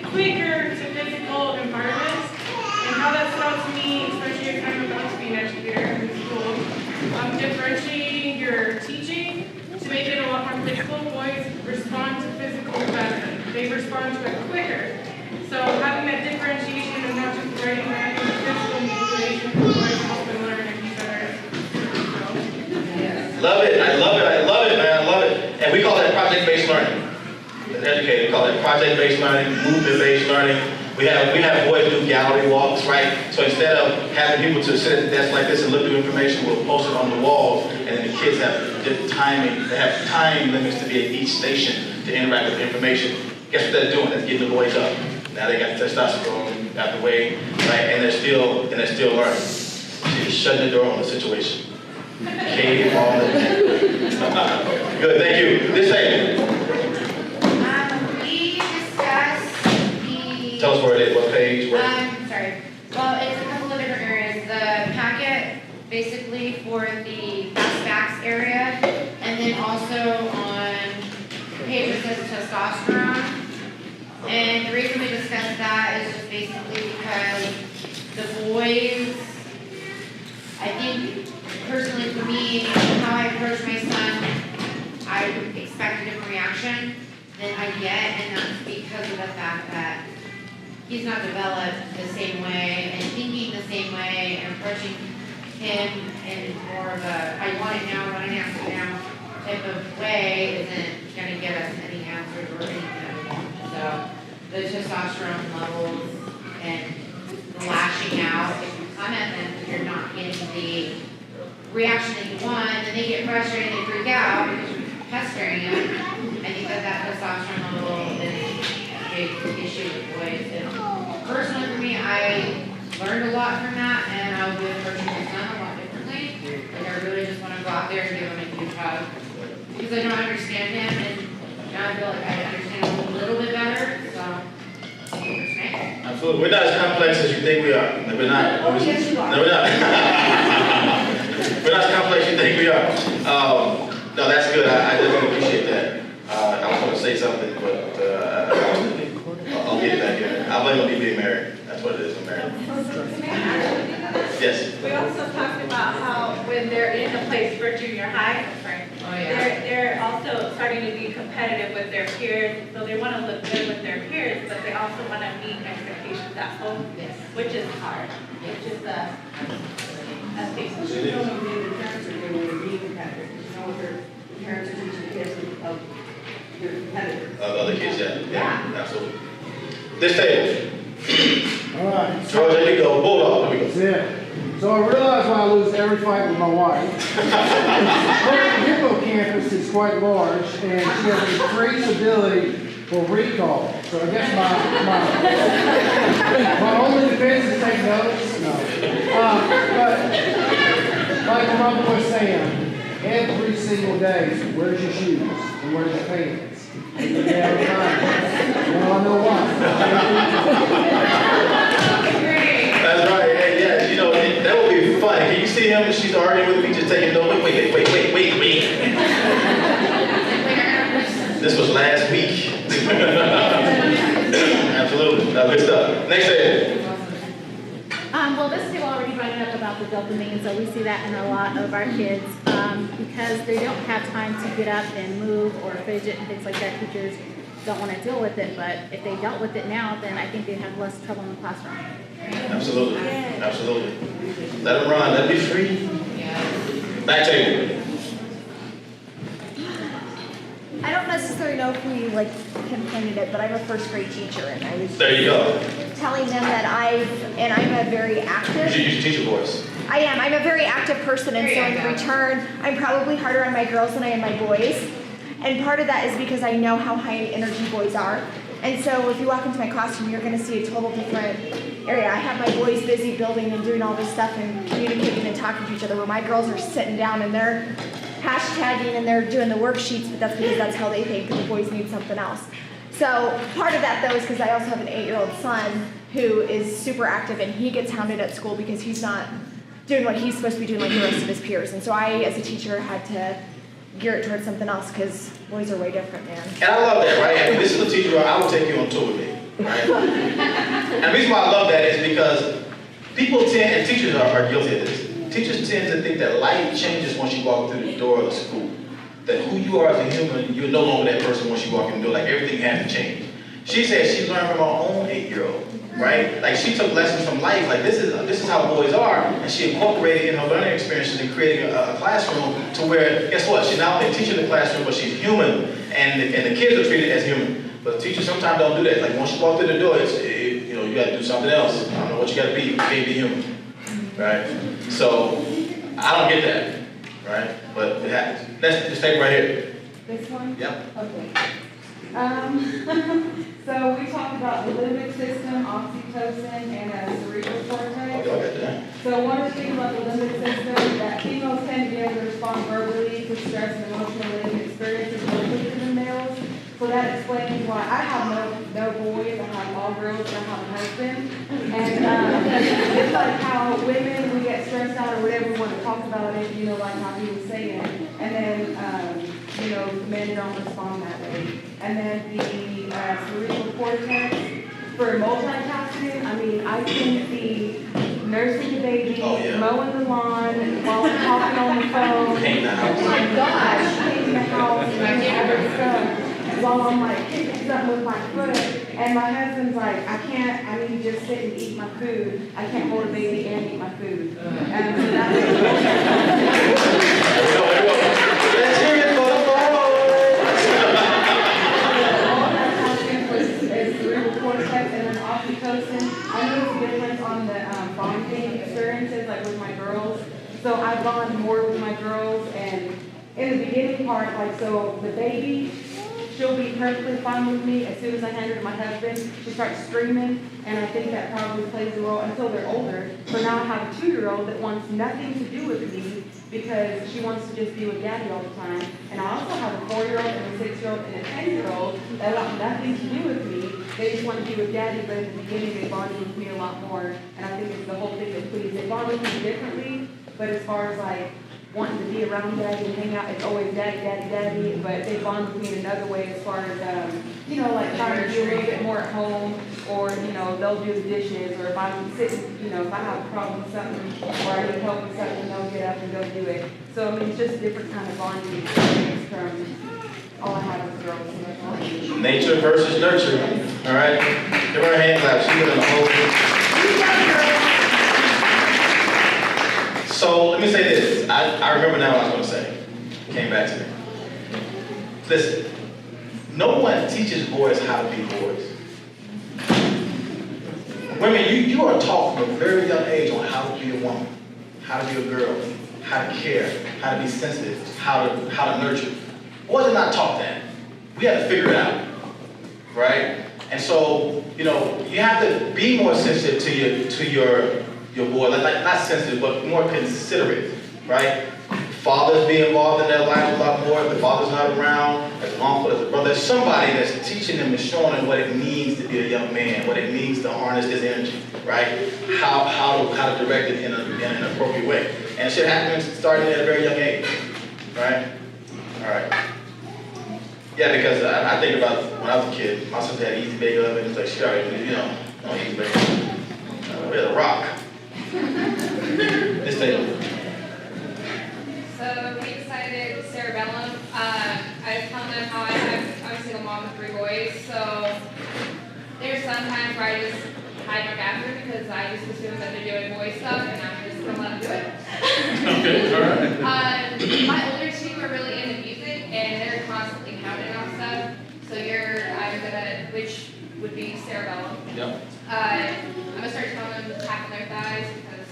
quicker to physical environments, and how that stops me, especially if I'm about to be an educator in school, differentiating your teaching to make it a lot more physical. Boys respond to physical better. They respond to it quicker. So having that differentiation of not just writing, but having the physical manipulation for boys help them learn and be better. Love it. I love it. I love it, man. I love it. And we call that project-based learning. As educators, we call it project-based learning, movement-based learning. We have boys do gallery walks, right? So instead of having people to sit at the desk like this and look through information, we'll post it on the walls, and then the kids have different timing. They have time limits to be at each station to interact with the information. Guess what they're doing? That's getting the boys up. Now they got testosterone out the way, right? And they're still learning. She's shutting the door on the situation. Cave all the Good, thank you. This table. We discussed the. Tell us where it is, what page, where? Sorry. Well, it's a couple of different areas. The packet, basically for the fast facts area, and then also on the page that says testosterone. And the reason we discussed that is just basically because the boys, I think personally for me, how I approach my son, I expect a different reaction than I get, and that's because of the fact that he's not developed the same way and thinking the same way and approaching him in more of a, I want it now, run an answer now type of way isn't gonna give us any answers or anything that we want. So the testosterone levels and the lashing out, if you come at them, if you're not getting the reaction that you want, then they get frustrated, they freak out because you're pestering them. I think that testosterone level is a big issue with boys. And personally for me, I learned a lot from that, and I would approach my son a lot differently. Like I really just want to go out there and give him a huge hug because I don't understand him, and now I feel like I understand him a little bit better. So, understand. Absolutely. We're not as complex as you think we are. No, we're not. Oh, yes, you are. No, we're not. We're not as complex as you think we are. No, that's good. I definitely appreciate that. I was going to say something, but I'll get it back in. I blame on me being married. That's what it is. I'm married. Yes. We also talked about how when they're in the place for junior high, Oh, yeah. they're also starting to be competitive with their peers. So they want to look good with their peers, but they also want to meet expectations at home, Yes. which is hard, which is a thing. It is. Parents are doing it, being competitive, you know, your parents are teaching kids of your competitors. Other kids, yeah. Absolutely. This table. All right. George, there you go. Bulldog. There we go. That's it. So I realize why I lose every fight with my wife. Her hippocampus is quite large, and she has increased ability for recall. So I guess my only defense is take notes. No. But like my mother was saying, every single day, where's your shoes and where's your pants? Yeah, right. Well, I know why. That's right. Hey, yeah, you know, that would be fun. Can you see him and she's arguing with me, just taking notes? Wait. This was last week. Absolutely. Good stuff. Next table. Well, this table already brought it up about the dopamine, so we see that in a lot of our kids because they don't have time to get up and move or fidget and things like that. Teachers don't want to deal with it, but if they dealt with it now, then I think they'd have less trouble in the classroom. Absolutely. Let them run. Let them be free. Back table. I don't necessarily know if we pinpointed it, but I'm a first grade teacher, and I was There you go. telling them that I'm a very You active. should use your teacher voice. I'm a very active person, and so There you in go. return, I'm probably harder on my girls than I am my boys. And part of that is because I know how high energy boys are. And so if you walk into my classroom, you're going to see a total different area. I have my boys busy building and doing all this stuff and communicating and talking to each other, where my girls are sitting down and they're hashtagging and they're doing the worksheets, but that's because that's how they think, and the boys need something else. So part of that, though, is because I also have an 8-year-old son who is super active, and he gets hounded at school because he's not doing what he's supposed to be doing like the rest of his peers. And so I, as a teacher, had to gear it towards something else because boys are way different, man. And I love that, right? And this is a teacher where I will take you on tour with me, right? And the reason why I love that is because people tend, and teachers are guilty of this, teachers tend to think that life changes once you walk through the door of the school. That who you are as a human, you're no longer that person once you walk in the door. Like everything has to change. She said she learned from her own 8-year-old, right? Like she took lessons from life. Like this is how boys are, and she incorporated in her learning experiences and creating a classroom to where, guess what? She's not only teaching the classroom, but she's human, and the kids are treated as human. But teachers sometimes don't do that. Like once you walk through the door, you got to do something else. I don't know what you got to be. You can't be human, right? So I don't get that, right? But it happens. Let's take right here. This one? Yep. Okay. So we talked about the limbic system, oxytocin, and cerebral cortex. Okay, I got that. So one of the things about the limbic system, that females tend to be able to respond verbally to stress and emotional living experiences more quickly than males. So that explains why I have no boys, I have all girls, and I have a husband. And it's like how women, we get stressed out or whatever, we want to talk about it, like how he was saying. And then, men don't respond that way. And then the cerebral cortex, for multitasking, I can be nursing the baby, Oh, yeah. mowing the lawn, while I'm talking on the phone. Paint the house. Oh my gosh, painting the house and all this stuff. While I'm kicking something with my foot, and my husband's like, I need to just sit and eat my food. I can't hold a baby and eat my food. And so that makes girls. So I bond more with my girls, and in the beginning part, like, so the baby, she'll be perfectly fine with me. As soon as I hand her to my husband, she starts screaming, and I think that probably plays a role until they're older. So now I have a 2-year-old that wants nothing to do with me because she wants to just be with daddy all the time. And I also have a 4-year-old and a 6-year-old and a 10-year-old that want nothing to do with me. They just want to be with daddy, but in the beginning they bonded with me a lot more. And I think it's the whole thing that please. They bond with me differently, but as far as like wanting to be around daddy and hang out, it's always daddy, daddy, daddy. But they bond with me in another way as far as, you know, like trying to do a little bit more at home, or, you know, they'll do the dishes, or if I'm sitting, you know, if I have a problem with something, or I need help with something, they'll get up and go do it. So, I mean, it's just a different kind of bonding experience from all I have with girls. And that's all. Nature versus nurture. All right? Give her a hand clap. She's in the whole. So let me say this. I remember now what I was going to say. It came back to me. Listen, no one teaches boys how to be boys. Women, you are taught from a very young age on how to be a woman, how to be a girl, how to care, how to be sensitive, how to nurture. Boys are not taught that. We have to figure it out, right? And so, you know, you have to be more sensitive to your boy, like not sensitive, but more considerate, right? Fathers be involved in their life a lot more. If the father's not around, as an uncle, as a brother, there's somebody that's teaching them and showing them what it means to be a young man, what it means to harness his energy, right? How to direct it in an appropriate way. And it should happen starting at a very young age, right? All right. Yeah, because I think about when I was a kid, my sister had an Easy Bake Oven. It's like she already, you know, no Easy Bake Oven. We had a rock. This thing. So we decided cerebellum. I was telling them how I'm a single mom with 3 boys, so there's sometimes where I just hide my bathroom because I just assume that they're doing boy stuff and I'm just gonna let them do it. Okay, all right. My older 2 are really into music and they're constantly counting on stuff. So which would be cerebellum. Yep. I'm gonna start telling them to tap on their thighs because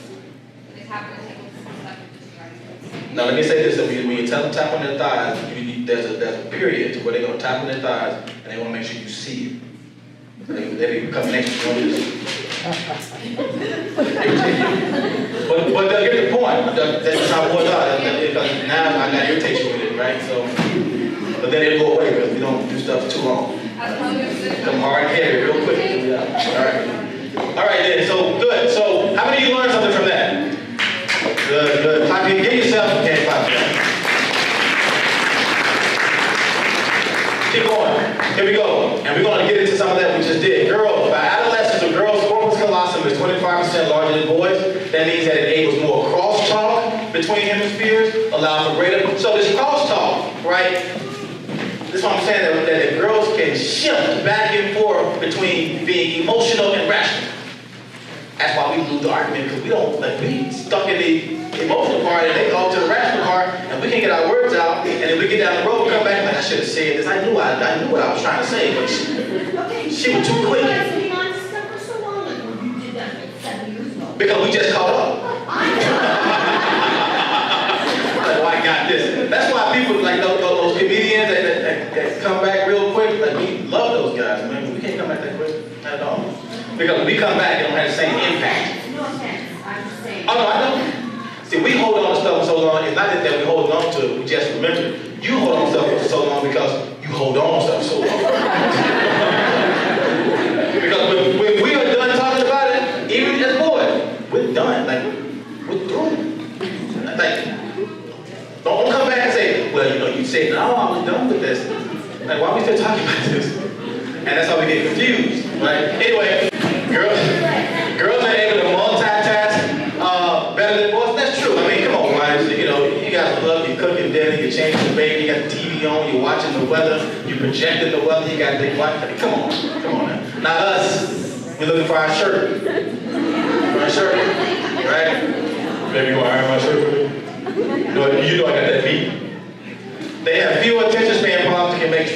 they tap on taking some stuff and just trying to. Now let me say this: that when you tell them tap on their thighs, there's a period to where they're gonna tap on their thighs, and they want to make sure you see it. They become next to you. But they'll get the point. That's how boys are. Because now I got irritation with it, right? So, but then it'll go away because we don't do stuff too long. Come hard and heavy real quick. Yeah. All right then. So good. So how many of you learned something from that? Good. Clap your, give yourself a hand clap for that. Keep going. Here we go. And we're going to get into some of that we just did. Girls, by adolescence, a girl's corpus callosum is 25% larger than boys. That means that it enables more crosstalk between hemispheres, allows for greater. So this crosstalk, right? This is what I'm saying, that the girls can shift back and forth between being emotional and rational. That's why we lose the argument, because we don't, like, we stuck in the emotional part and they go to the rational part and we can't get our words out, and then we get down the road and come back like, I should have said this. I knew what I was trying to say, but she was too quick. Because we just caught up. Oh, I got this. That's why people like those comedians that come back real quick, like we love those guys, man. We can't come back that quick at all. Because when we come back, it don't have the same impact. No offense, I'm just saying. Oh, no, I know. See, we hold on to stuff for so long, it's not that we hold on to it, we just remember it. You hold on to stuff for so long because you hold on to stuff so long. Because when we are done talking about it, even as boys, we're done. Like, we're through. Like, don't come back and say, well, you know, you said, no, I was done with this. Like, why are we still talking about this? And that's how we get confused, right? Anyway, girls are able to multitask better than boys. That's true. I mean, come on, wives. You know, you guys love, you're cooking dinner, you're changing the baby, you got the TV on, you're watching the weather, you're projecting the weather, you got the wife. I mean, come on now. Not us. We're looking for our shirt. Right? Baby, you want to iron my shirt for me? You know I got that beat. They have fewer attention span problems and can make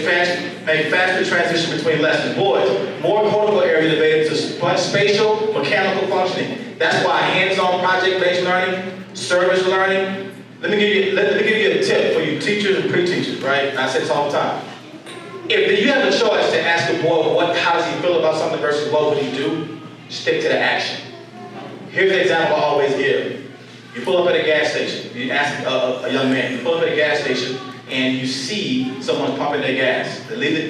faster transition between lessons. Boys, more cortical area devoted to spatial mechanical functioning. That's why hands-on project-based learning service learning. Let me give you a tip for you teachers and pre-teachers, right? I say this all the time. If you have a choice to ask a boy how does he feel about something versus what would he do, stick to the action. Here's an example I always give. You pull up at a gas station. You ask a young man, you pull up at a gas station and you see someone pumping their gas. They leave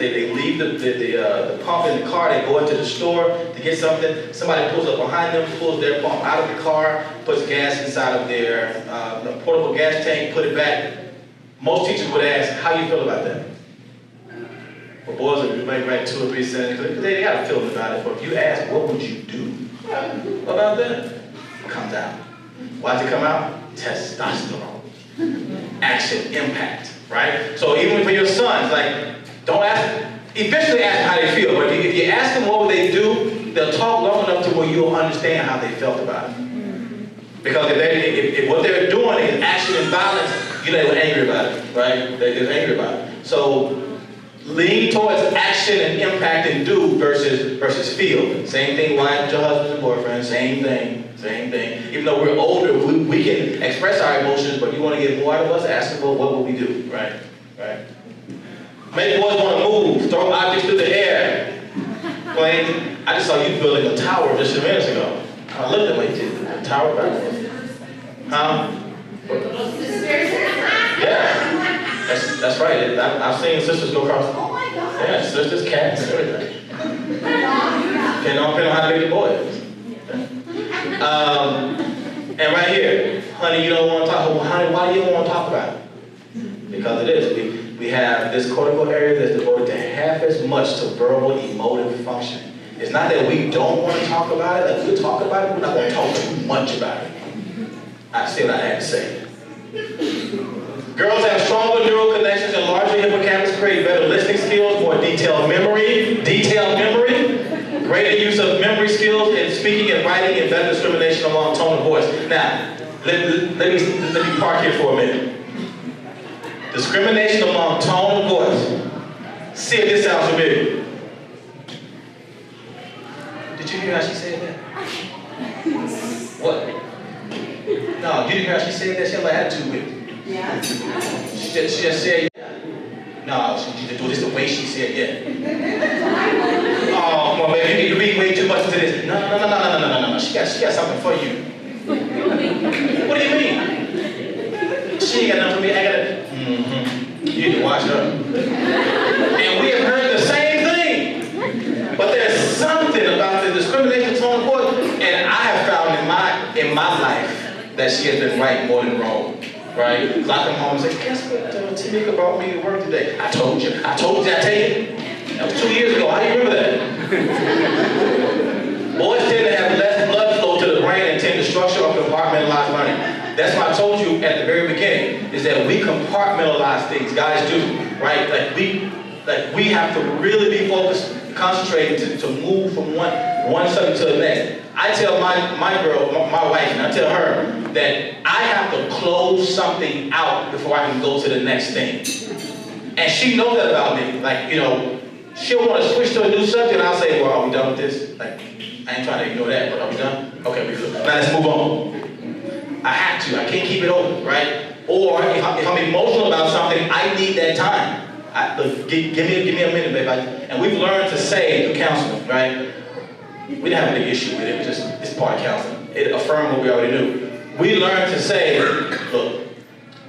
the pump in the car, they go into the store to get something. Somebody pulls up behind them, pulls their pump out of the car, puts gas inside of their portable gas tank, put it back. Most teachers would ask, how you feel about that? But boys would maybe write 2 or 3 sentences, because they got a feeling about it. But if you ask, what would you do about that? It comes out. Why does it come out? Testosterone. Action, impact, right? So even for your sons, like, don't ask, eventually ask how they feel. But if you ask them what would they do, they'll talk long enough to where you'll understand how they felt about it. Because if what they're doing is action and violence, you know they're angry about it, right? They're angry about it. So lean towards action and impact and do versus feel. Same thing, wife to husband and boyfriend, same thing. Even though we're older, we can express our emotions, but you want to get more out of us, ask them, well, what would we do, right? Make boys want to move, throw objects through the air. Playing, I just saw you building a tower just a minute ago. I looked at my kids, a tower back there. Huh? Yeah, that's right. I've seen sisters go across. Oh my God. Yeah, sisters, cats, and everything. Depending on how big the boy is. And right here, honey, you don't want to talk. Well, honey, why do you don't want to talk about it? Because it is. We have this cortical area that's devoted to half as much to verbal, emotive function. It's not that we don't want to talk about it. Like, we'll talk about it, we're not going to talk too much about it. I say what I have to say. Girls have stronger neural connections and larger hippocampus, create better listening skills, more detailed memory, greater use of memory skills in speaking and writing, and better discrimination along tone of voice. Now, let me park here for a minute. Discrimination along tone of voice. See if this sounds familiar. Did you hear how she said that? What? No, you didn't hear how she said that? She had an attitude with it. Yeah. She just said yeah. No, she just do this the way she said yeah. Oh, come on, man, you read way too much into this. No. She got something for you. What do you mean? She ain't got nothing for me. I got it. You need to watch her. And we have heard the same thing. But there's something about the discrimination tone of voice, and I have found in my life that she has been right more than wrong. Right? Because I come home and say, guess what Tamika brought me to work today? I told you, I tell you. That was 2 years ago. How do you remember that? Boys tend to have less blood flow to the brain and tend to structure or compartmentalize learning. That's why I told you at the very beginning, is that we compartmentalize things. Guys do, right? Like we have to really be focused, concentrated to move from one subject to the next. I tell my girl, my wife, and I tell her that I have to close something out before I can go to the next thing. And she knows that about me. Like, you know, she'll want to switch to a new subject, and I'll say, well, are we done with this? Like, I ain't trying to ignore that, but are we done? Okay, we good. Now let's move on. I have to. I can't keep it open, right? Or if I'm emotional about something, I need that time. Give me a minute, babe. And we've learned to say through counseling, right? We didn't have a big issue with it. It's part of counseling. It affirmed what we already knew. We learned to say, look,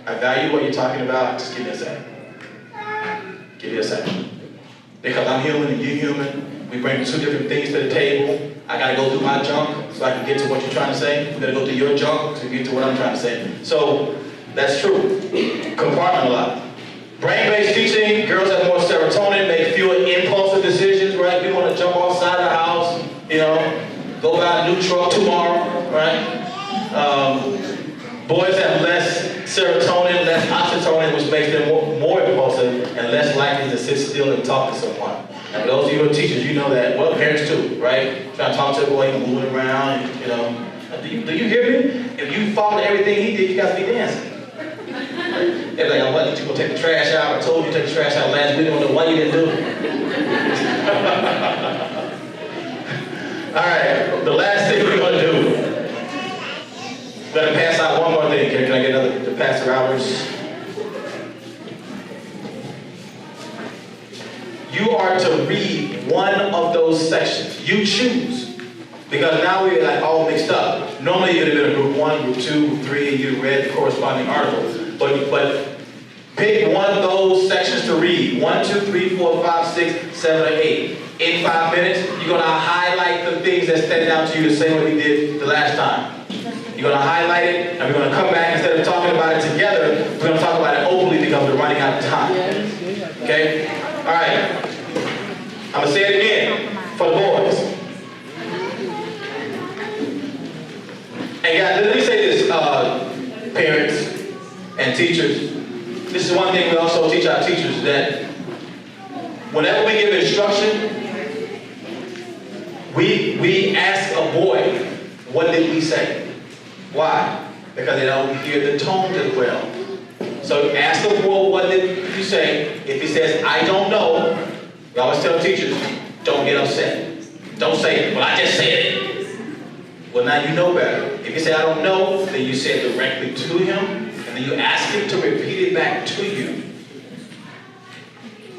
I value what you're talking about. Just give me a second. Give me a second. Because I'm human and you're human. We bring 2 different things to the table. I gotta go through my junk so I can get to what you're trying to say. We gotta go through your junk to get to what I'm trying to say. So that's true. Compartmentalize. Brain-based teaching, girls have more serotonin, make fewer impulsive decisions, right? We want to jump outside the house, you know, go buy a new truck tomorrow, right? Boys have less serotonin, less oxytocin, which makes them more impulsive and less likely to sit still and talk to someone. And those of you who are teachers, you know that. Well, parents too, right? Trying to talk to a boy, moving around, you know. Do you hear me? If you follow everything he did, you got to be dancing. They're like, oh, what, did you go take the trash out? I told you to take the trash out last week. I don't know why you didn't do it. All right, the last thing we're going to do We're gonna pass out one more thing. Can I get another, the pastor hours? You are to read one of those sections. You choose. Because now we're like all mixed up. Normally you'd have been a group 1, group 2, group 3, and you'd read the corresponding article. But pick one of those sections to read. 1, 2, 3, 4, 5, 6, 7, or 8. In 5 minutes, you're gonna highlight the things that stand out to you the same way we did the last time. You're gonna highlight it, and we're gonna come back, instead of talking about it together, we're gonna talk about it openly because we're running out of time. Okay? All right. I'm gonna say it again for the boys. And guys, let me say this, parents and teachers. This is one thing we also teach our teachers, that whenever we give instruction, we ask a boy, what did we say? Why? Because they don't hear the tone as well. So ask the boy, what did you say? If he says, I don't know, we always tell teachers, don't get upset. Don't say, well, I just said it. Well, now you know better. If you say, I don't know, then you say it directly to him, and then you ask him to repeat it back to you.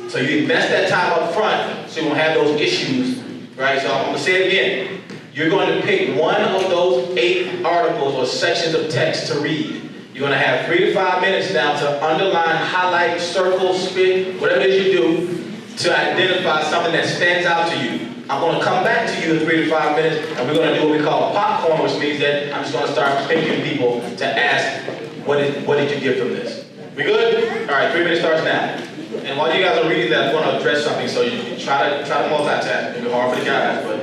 So you invest that time up front so you won't have those issues, right? So I'm going to say it again. You're going to pick one of those 8 articles or sections of text to read. You're going to have 3 to 5 minutes now to underline, highlight, circle, spit, whatever it is you do, to identify something that stands out to you. I'm going to come back to you in 3 to 5 minutes, and we're going to do what we call popcorn, which means that I'm just going to start picking people to ask, what did you get from this? We good? All right, 3 minutes starts now. And while you guys are reading that, I want to address something, so you try to multitask. It'll be hard for the guys, but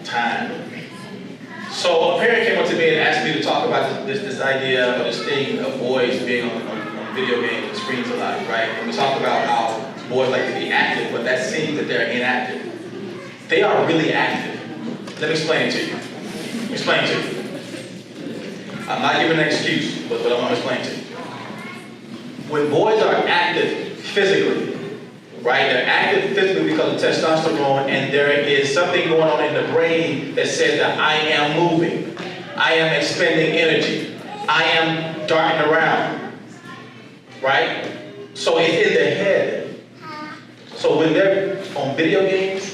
time. So a parent came up to me and asked me to talk about this idea or this thing of boys being on video games and screens a lot, right? And we talk about how boys like to be active, but that seems that they're inactive. They are really active. Let me explain it to you. Explain it to you. I'm not giving an excuse, but I'm going to explain it to you. When boys are active physically, right? They're active physically because of testosterone, and there is something going on in the brain that says that I am moving. I am expending energy. I am darting around, right? So it's in the head. So when they're on video games,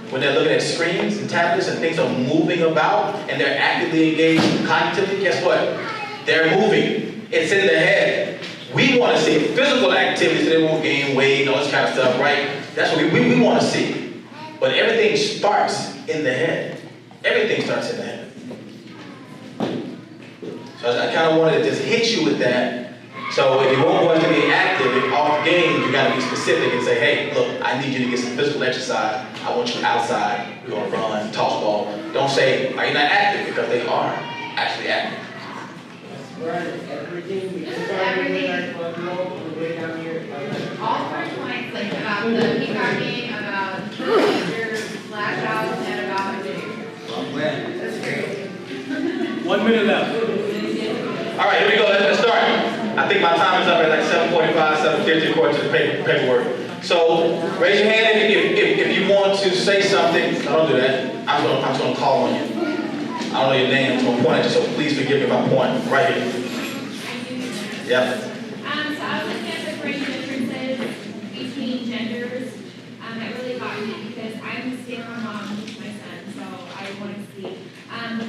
when they're looking at screens and tablets and things are moving about and they're actively engaged cognitively, guess what? They're moving. It's in the head. We want to see physical activity so they won't gain weight and all this kind of stuff, right? That's what we want to see. But everything starts in the head. Everything starts in the head. So I kind of wanted to just hit you with that. So if you want boys to be active off games, you got to be specific and say, hey, look, I need you to get some physical exercise. I want you outside. We're going to run, toss ball. Don't say, are you not active? Because they are actually active. Everything. All 4 points, like about the peacocking, about your lash out, and about video. That's great. 1 minute left. All right, here we go. Let's start. I think my time is up at like 7:45, 7:50 according to the paperwork. So raise your hand if you want to say something. Don't do that. I'm just gonna call on you. I don't know your name. I'm just gonna point at you. So please forgive me if I point right here. Yep. So I was looking at the brain differences between genders. It really got me because I'm a stay-at-home mom with my son, so I want to see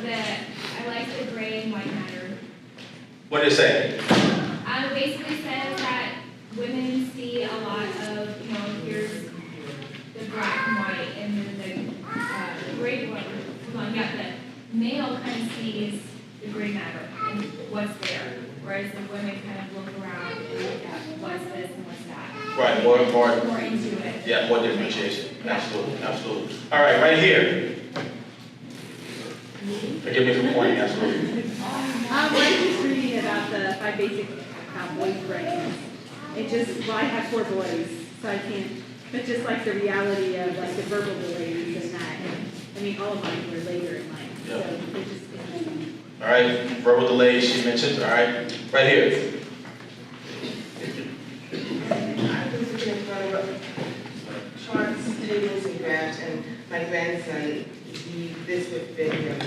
that I like the gray and white matter. What did it say? It basically says that women see a lot of, here's the black and white, and then the gray one. The male kind of sees the gray matter and what's there, whereas the women kind of look around and look at what's this and what's that. Right, more into it. Yeah, more differentiation. Absolutely, absolutely. All right, here. Forgive me for pointing, absolutely. I'm just reading about the 5 basic boys' brains. It just, I have 4 boys, so I can't, but just like the reality of like the verbal delays and that, and all of mine were later in life, so it's just interesting. All right, verbal delays she mentioned, all right, right here. Charts, tables, and graphs, and my grandson, this would fit him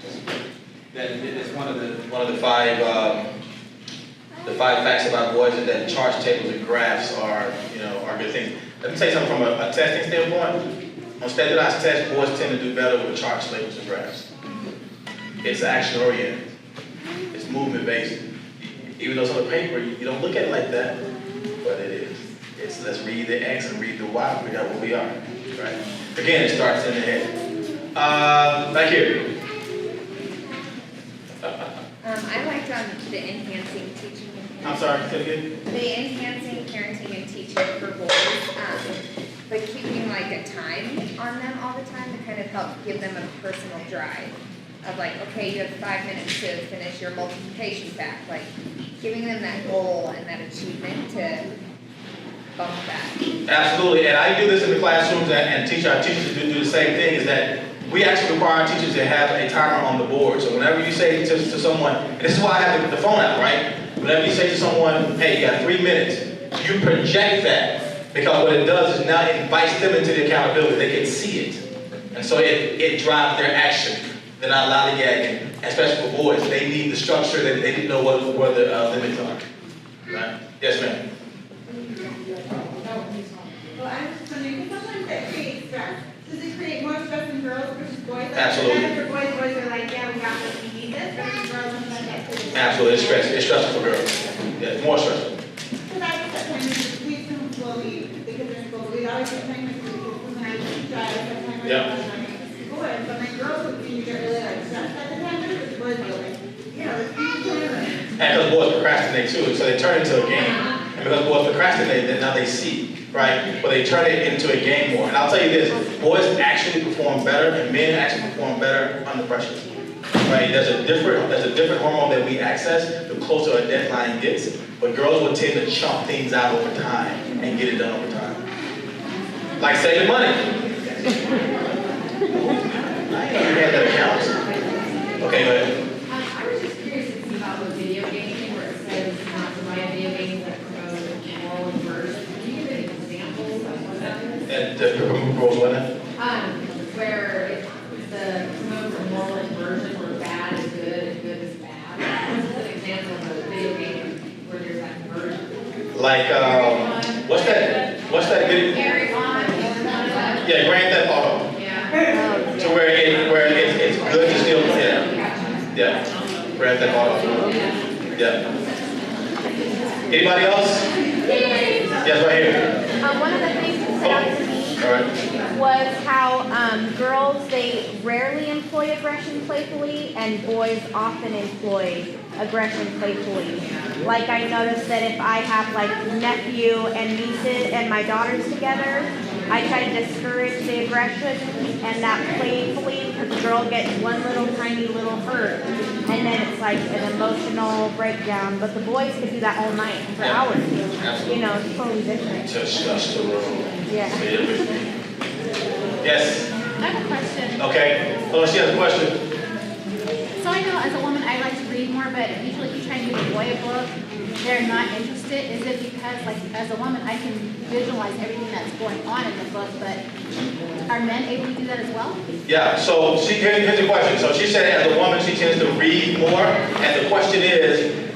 just that it's one of the five facts about boys is that charts, tables, and graphs are good things. Let me tell you something from a testing standpoint. On standardized tests, boys tend to do better with charts, tables, and graphs. It's action oriented. It's movement based. Even though it's on the paper, you don't look at it like that, but it is. It's let's read the X and read the Y, figure out what we are. Right? Again, it starts in the head. Back here. I liked the enhancing teaching. I'm sorry, say it again. The enhancing parenting and teaching for boys, but keeping like a time on them all the time to kind of help give them a personal drive of like, okay, you have 5 minutes to finish your multiplication fact, like giving them that goal and that achievement to bump that. Absolutely, and I do this in the classrooms and teach our teachers to do the same thing, is that we actually require our teachers to have a timer on the board. So whenever you say to someone, and this is why I have the phone out, right? Whenever you say to someone, hey, you got 3 minutes, you project that, because what it does is now it invites them into the accountability. They can see it. And so it drives their action. They're not lollygagging, especially for boys. They need the structure, they didn't know where the limits are. Right? Yes, ma'am. Well, I'm just wondering, because sometimes that creates stress. Does it create more stress in girls versus boys? Absolutely. Like, for boys are like, yeah, we got this, we need this, versus girls, sometimes that's Absolutely, it's stressful for girls. Yeah, it's more stressful. Because I just sometimes we assume slowly, because they're supposed to, we always get pregnant, sometimes we try, sometimes boys, but my girls would be really like stressed at the time, because boys be like, yeah, let's be together. And because boys procrastinate too, so they turn it into a game. And because boys procrastinate, then now they see, right? But they turn it into a game more. And I'll tell you this, boys actually perform better, and men actually perform better under pressure. Right? There's a different hormone that we access the closer a deadline gets, but girls will tend to chunk things out over time and get it done over time. Like saving money. I ain't never had that accounts. Okay, go ahead. I was just curious to see about the video game thing where it says not to buy a video game that promotes moral inversion. Can you give an example of what that is? And the rules what now? Where it promotes a moral inversion where bad is good and good is bad. What's an example of a video game where there's that inversion? Like, what's that video? Yeah, Grand Theft Auto. Yeah. To where it's good to still play it. Yeah. Grand Theft Auto. Yeah. Anybody else? Yes, right here. One of the things that stood out to me All right. was how girls, they rarely employ aggression playfully, and boys often employ aggression playfully. Like I noticed that if I have like nephew and nieces and my daughters together, I try to discourage the aggression and that playfully, because the girl gets one little tiny little hurt, and then it's like an emotional breakdown. But the boys could do that all night for hours. Absolutely. You know, it's totally different. Just touch the room. Yeah. Yes. I have a question. Okay. Oh, she has a question. So I know as a woman I like to read more, but usually if you try and give a boy a book, they're not interested. Is it because, like, as a woman, I can visualize everything that's going on in the book, but are men able to do that as well? Yeah, so here's the question. So she said as a woman she tends to read more, and the question is,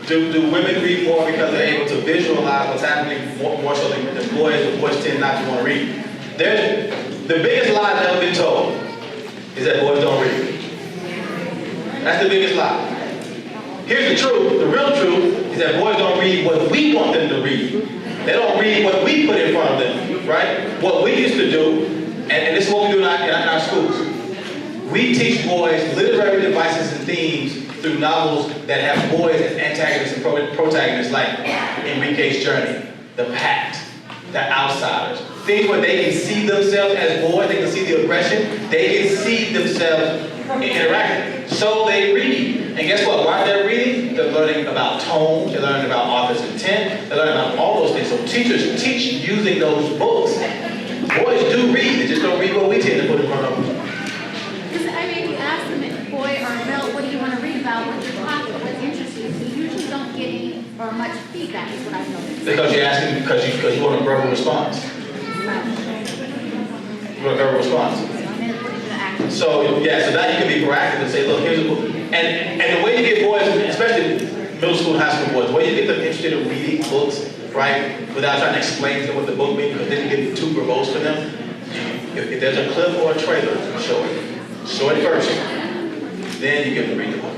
do women read more because they're able to visualize what's happening more so than boys? The boys tend not to want to read. The biggest lie that's ever been told is that boys don't read. That's the biggest lie. Here's the truth. The real truth is that boys don't read what we want them to read. They don't read what we put in front of them, right? What we used to do, and this is what we do in our schools. We teach boys literary devices and themes through novels that have boys as antagonists and protagonists, like Enrique's Journey, The Pact, The Outsiders. Things where they can see themselves as boys, they can see the aggression, they can see themselves interacting. So they read. And guess what? While they're reading, they're learning about tone, they're learning about author's intent, they're learning about all those things. So teachers teach using those books. Boys do read, they just don't read what we tend to put in front of them. Because I maybe ask them, boy or girl, what do you want to read about, what you're talking about, what's interesting. So you usually don't get any or much feedback is what I've noticed. Because you're asking, because you want a verbal response. You want a verbal response. So yeah, so now you can be proactive and say, look, here's a book. And the way you get boys, especially middle school and high school boys, the way you get them interested in reading books, right, without trying to explain to them what the book means, because then you get too verbose for them. If there's a clip or a trailer, show it. Show it first. Then you get them to read the book.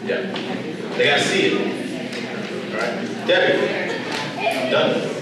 Yeah. They gotta see it. All right. Debbie. Done.